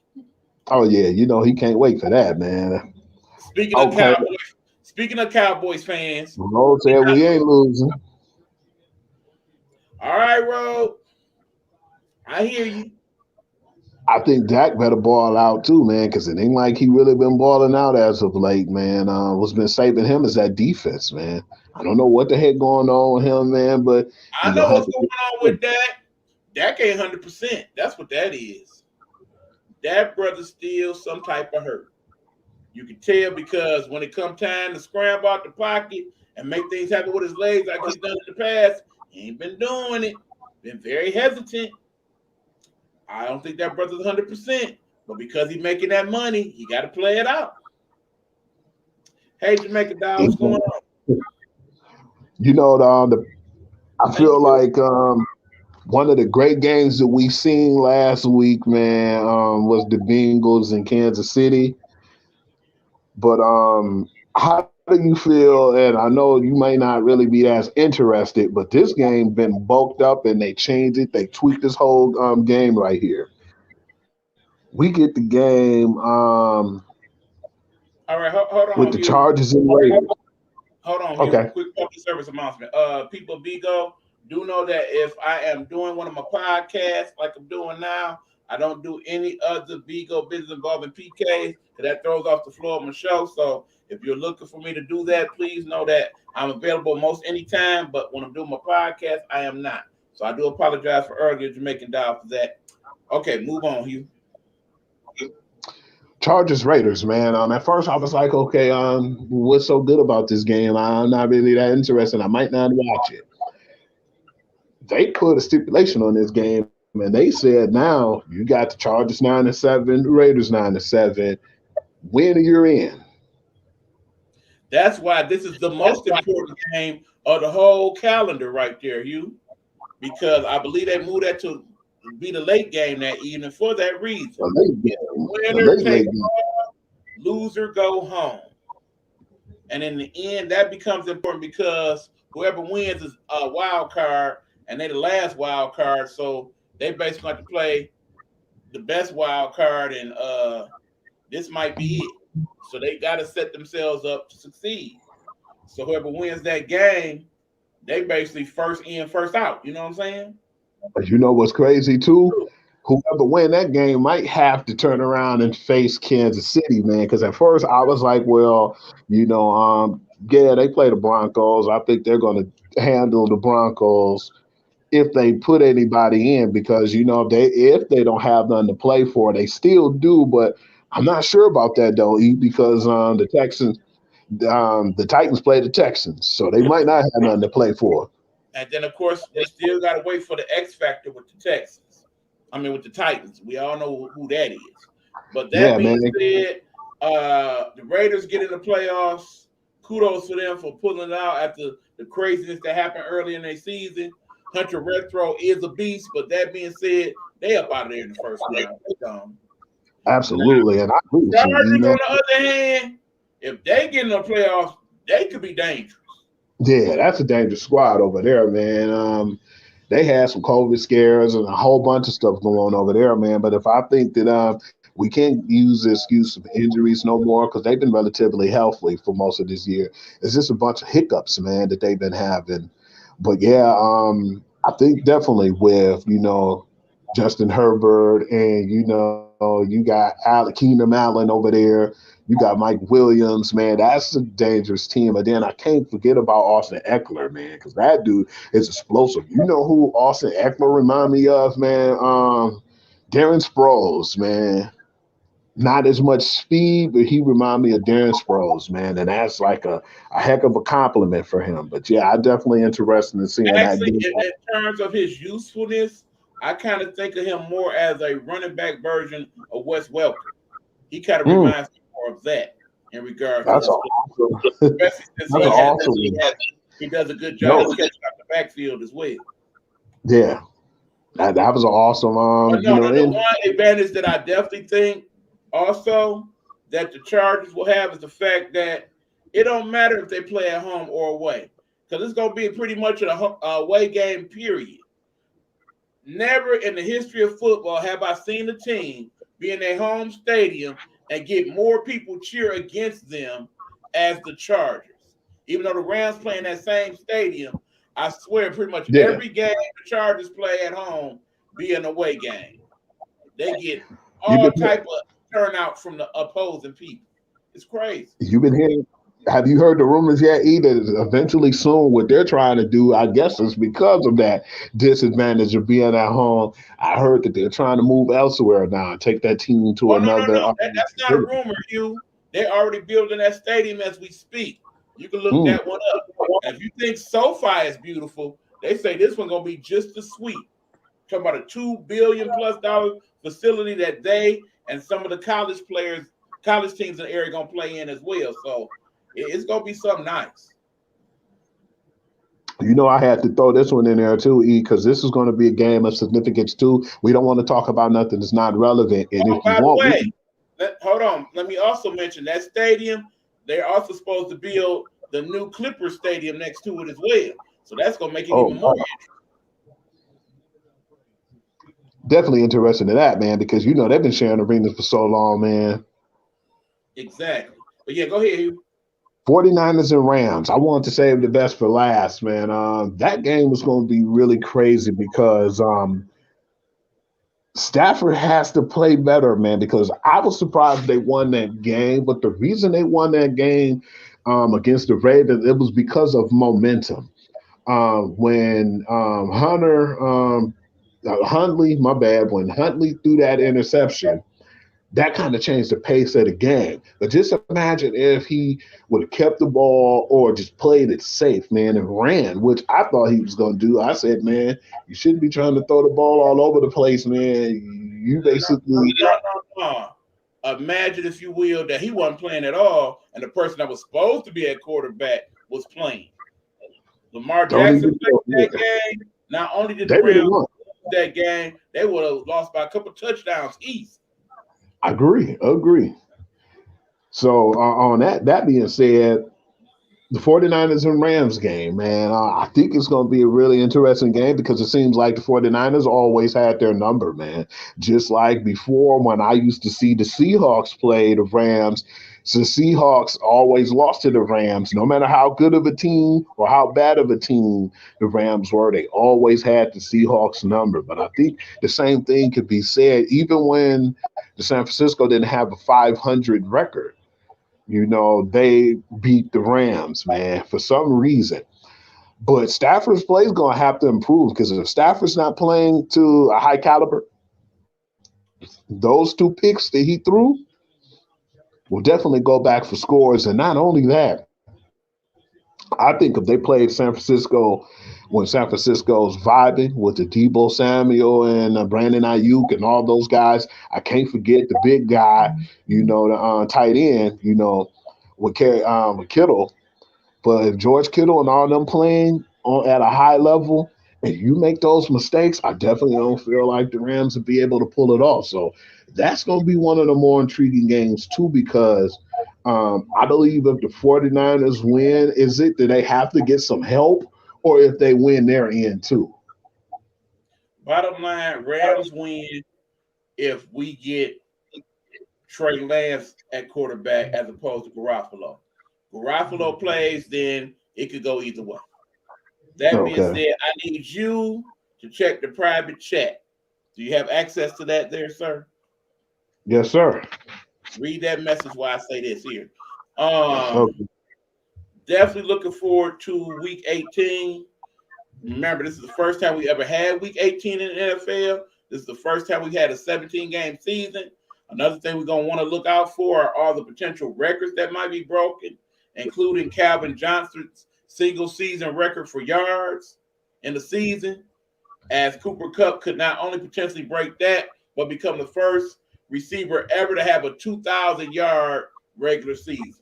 Oh yeah, you know he can't wait for that, man. Speaking of Cowboys fans, Ro said we ain't losing. All right, Ro, I hear you. I think Dak better ball out too, man, because it ain't like he really been balling out as of late, man. What's been saving him is that defense, man. I don't know what the heck going on with him, man, but I know what's going on with Dak. Dak ain't 100%. That's what that is. That brother still some type of hurt. You can tell because when it come time to scramble out the pocket and make things happen with his legs like he's done in the past, he ain't been doing it. Been very hesitant. I don't think that brother's 100%, but because he's making that money, he got to play it out. Hey, Jamaica Doll, what's going on? You know, I feel like one of the great games that we seen last week, man, was the Bengals in Kansas City. But how do you feel? And I know you may not really be as interested, but this game been bulked up and they changed it. They tweaked this whole game right here. We get the game all right, hold on. with the Chargers and Raiders. Hold on. Okay. Quick public service announcement. People of Vigo, do know that if I am doing one of my podcasts like I'm doing now, I don't do any other Vigo business involving PKs because that throws off the flow of my show. So if you're looking for me to do that, please know that I'm available most anytime. But when I'm doing my podcast, I am not. So I do apologize for earlier Jamaican Dial for that. Okay, move on, Hugh. Chargers Raiders, man. At first I was like, okay, what's so good about this game? I'm not really that interested. I might not watch it. They put a stipulation on this game, and they said now you got the Chargers 9-7, Raiders 9-7. Win, you're in. That's why this is the most important game of the whole calendar right there, Hugh, because I believe they moved that to be the late game that evening for that reason. Winner take all, loser go home. And in the end, that becomes important because whoever wins is a wild card, and they're the last wild card, so they basically have to play the best wild card, and this might be it. So they got to set themselves up to succeed. So whoever wins that game, they basically first in, first out. You know what I'm saying? But you know what's crazy too? Whoever win that game might have to turn around and face Kansas City, man. Because at first I was like, well, yeah, they play the Broncos. I think they're going to handle the Broncos if they put anybody in, because if they don't have nothing to play for, they still do. But I'm not sure about that though, because the Titans play the Texans, so they might not have nothing to play for. And then, of course, we still got to wait for the X factor with the Texans. I mean, with the Titans. We all know who that is. But that being said, the Raiders get in the playoffs. Kudos to them for pulling it out after the craziness that happened early in their season. Hunter Renfrow is a beast, but that being said, they up out of there in the first round. Absolutely, and I agree with Chargers, you, on the other hand, if they get in the playoffs, they could be dangerous. Yeah, that's a dangerous squad over there, man. They had some COVID scares and a whole bunch of stuff going on over there, man. But if I think that we can't use the excuse of injuries no more, because they've been relatively healthy for most of this year. It's just a bunch of hiccups, man, that they've been having. But yeah, I think definitely with Justin Herbert and you got Keenan Allen over there. You got Mike Williams, man. That's a dangerous team. But then I can't forget about Austin Eckler, man, because that dude is explosive. You know who Austin Eckler remind me of, man? Darren Sproles, man. Not as much speed, but he remind me of Darren Sproles, man, and that's like a heck of a compliment for him. But yeah, I definitely interested in seeing that Actually, game. in terms of his usefulness, I kind of think of him more as a running back version of Wes Welker. He kind of Mm, reminds me more of that in regard to that's his play, awesome. especially since That's awesome. he does a good job No, of catching out the backfield as well. yeah, that was an awesome. But You no, know, the and one advantage that I definitely think also that the Chargers will have is the fact that it don't matter if they play at home or away, because it's going to be pretty much a away game. Period. Never in the history of football have I seen a team be in their home stadium and get more people cheer against them as the Chargers. Even though the Rams play in that same stadium, I swear pretty much yeah, every game the Chargers play at home be an away game. They get you've all been type of turnout from the opposing people. It's crazy. you've been hearing. Have you heard the rumors yet? Either eventually soon, what they're trying to do, I guess, is because of that disadvantage of being at home. I heard that they're trying to move elsewhere now, take that team to Oh no, no, another. no. That's not a rumor, Hugh. They're already building that stadium as we speak. You can look Mm, that one up. And if you think SoFi is beautiful, they say this one's gonna be just as sweet. Talking about a $2 billion+ facility that they and some of the college teams in the area gonna play in as well. So it's gonna be something nice. You know, I had to throw this one in there too, E, because this is going to be a game of significance too. We don't want to talk about nothing that's not relevant. And Oh, if you by the want, we way, can. hold on. Let me also mention that stadium. They're also supposed to build the new Clippers stadium next to it as well. So that's gonna make it Oh, even more. definitely interested in that, man, because you know they've been sharing arenas for so long, man. Exactly. But yeah, go ahead, Hugh. 49ers and Rams. I wanted to save the best for last, man. That game was going to be really crazy because Stafford has to play better, man, because I was surprised they won that game. But the reason they won that game against the Ravens, it was because of momentum. When Huntley, my bad, when Huntley threw that interception, that kind of changed the pace of the game. But just imagine if he would have kept the ball or just played it safe, man, and ran, which I thought he was going to do. I said, man, you shouldn't be trying to throw the ball all over the place, man. You basically, No. Imagine, if you will, that he wasn't playing at all, and the person that was supposed to be at quarterback was playing. Lamar don't Jackson even played yeah, that game. Not only did the they would have Rams won. lose that game, they would have lost by a couple touchdowns easy. Agree. So on that being said, the 49ers and Rams game, man, I think it's going to be a really interesting game because it seems like the 49ers always had their number, man. Just like before when I used to see the Seahawks play the Rams, so the Seahawks always lost to the Rams. No matter how good of a team or how bad of a team the Rams were, they always had the Seahawks number. But I think the same thing could be said even when the San Francisco didn't have a 500 record. You know, they beat the Rams, man, for some reason. But Stafford's play is going to have to improve because if Stafford's not playing to a high caliber, those two picks that he threw will definitely go back for scores. And not only that, I think if they played San Francisco when San Francisco's vibing with the Debo Samuel and Brandon Ayuk and all those guys, I can't forget the big guy, you know, the tight end, you know, with Kittle. But if George Kittle and all them playing at a high level, and you make those mistakes, I definitely don't feel like the Rams will be able to pull it off. So that's going to be one of the more intriguing games, too, because I believe if the 49ers win, is it that they have to get some help, or if they win, they're in, too? Bottom line, Rams win if we get Trey Lance at quarterback as opposed to Garoppolo. Garoppolo plays, then it could go either way. That being Okay. said, I need you to check the private chat. Do you have access to that there, sir? Yes, sir. Read that message while I say this here. Um, Okay. Definitely looking forward to week 18. Remember, this is the first time we ever had week 18 in the NFL. This is the first time we had a 17-game season. Another thing we're going to want to look out for are all the potential records that might be broken, including Calvin Johnson's single season record for yards in the season, as Cooper Kupp could not only potentially break that, but become the first receiver ever to have a 2,000-yard regular season.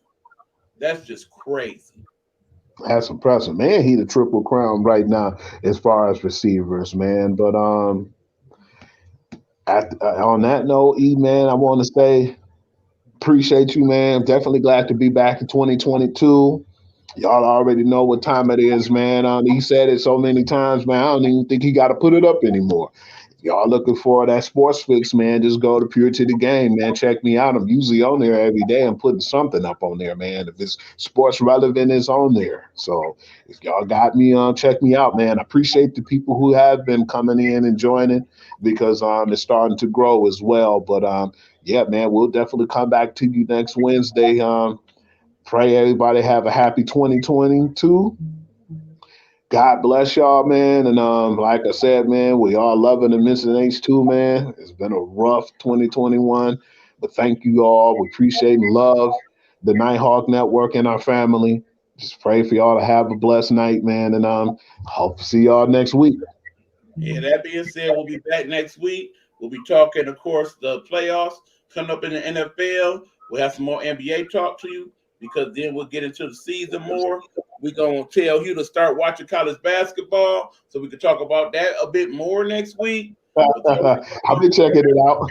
That's just crazy. That's impressive, man. He the triple crown right now as far as receivers, man. But on that note, E man, I want to say appreciate you, man. Definitely glad to be back in 2022. Y'all already know what time it is, man. He said it so many times, man. I don't even think he got to put it up anymore. Y'all looking for that sports fix, man, just go to Pure to the Game, man. Check me out. I'm usually on there every day. I'm putting something up on there, man. If it's sports relevant, it's on there. So if y'all got me, check me out, man. I appreciate the people who have been coming in and joining because it's starting to grow as well. But, yeah, man, we'll definitely come back to you next Wednesday. Pray everybody have a happy 2022. God bless y'all, man. And like I said, man, we all loving and missing H2, man. It's been a rough 2021, but thank you all. We appreciate and love the Nighthawk Network and our family. Just pray for y'all to have a blessed night, man. And hope to see y'all next week. Yeah, that being said, we'll be back next week. We'll be talking, of course, the playoffs coming up in the NFL. We'll have some more NBA talk to you because then we'll get into the season more. We're going to tell you to start watching college basketball so we can talk about that a bit more next week. I'll be checking it out.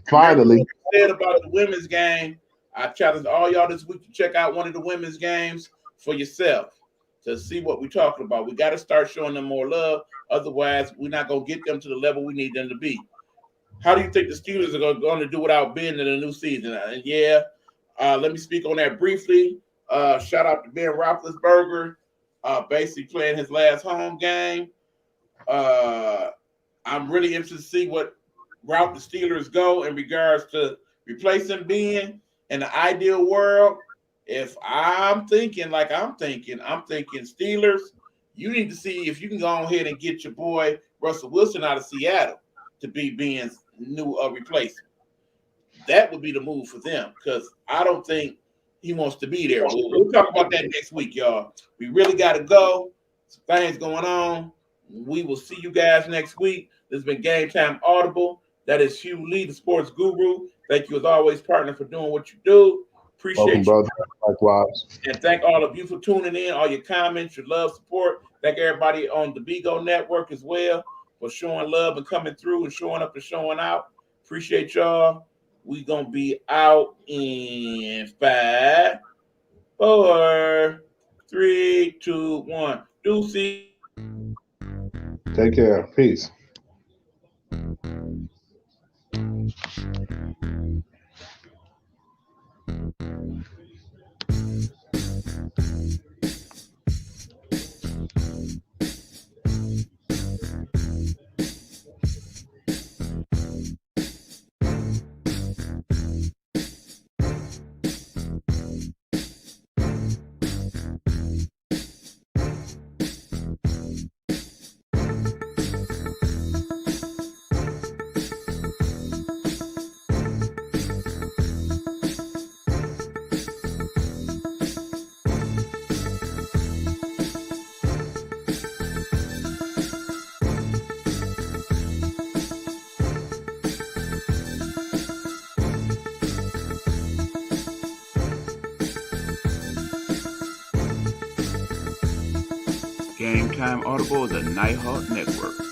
Finally. Said about the women's game, I challenge all y'all this week to check out one of the women's games for yourself to see what we're talking about. We got to start showing them more love. Otherwise, we're not going to get them to the level we need them to be. How do you think the Steelers are going to do without Ben in the new season? And yeah, let me speak on that briefly. Shout out to Ben Roethlisberger, basically playing his last home game. I'm really interested to see what route the Steelers go in regards to replacing Ben. In the ideal world, if I'm thinking like I'm thinking Steelers, you need to see if you can go ahead and get your boy Russell Wilson out of Seattle to be Ben's new replacement. That would be the move for them because I don't think he wants to be there. We'll talk about that next week, y'all. We really got to go. Some things going on. We will see you guys next week. This has been Gametime Audible. That is Hugh Lee, the sports guru. Thank you, as always, partner, for doing what you do. Appreciate Welcome, you. brother. Likewise. And thank all of you for tuning in, all your comments, your love, support. Thank everybody on the Bigo Network as well for showing love and coming through and showing up and showing out. Appreciate y'all. We going to be out in 5, 4, 3, 2, 1. Deuces. Take care. Peace. Gametime Audible is a Nighthawk Network.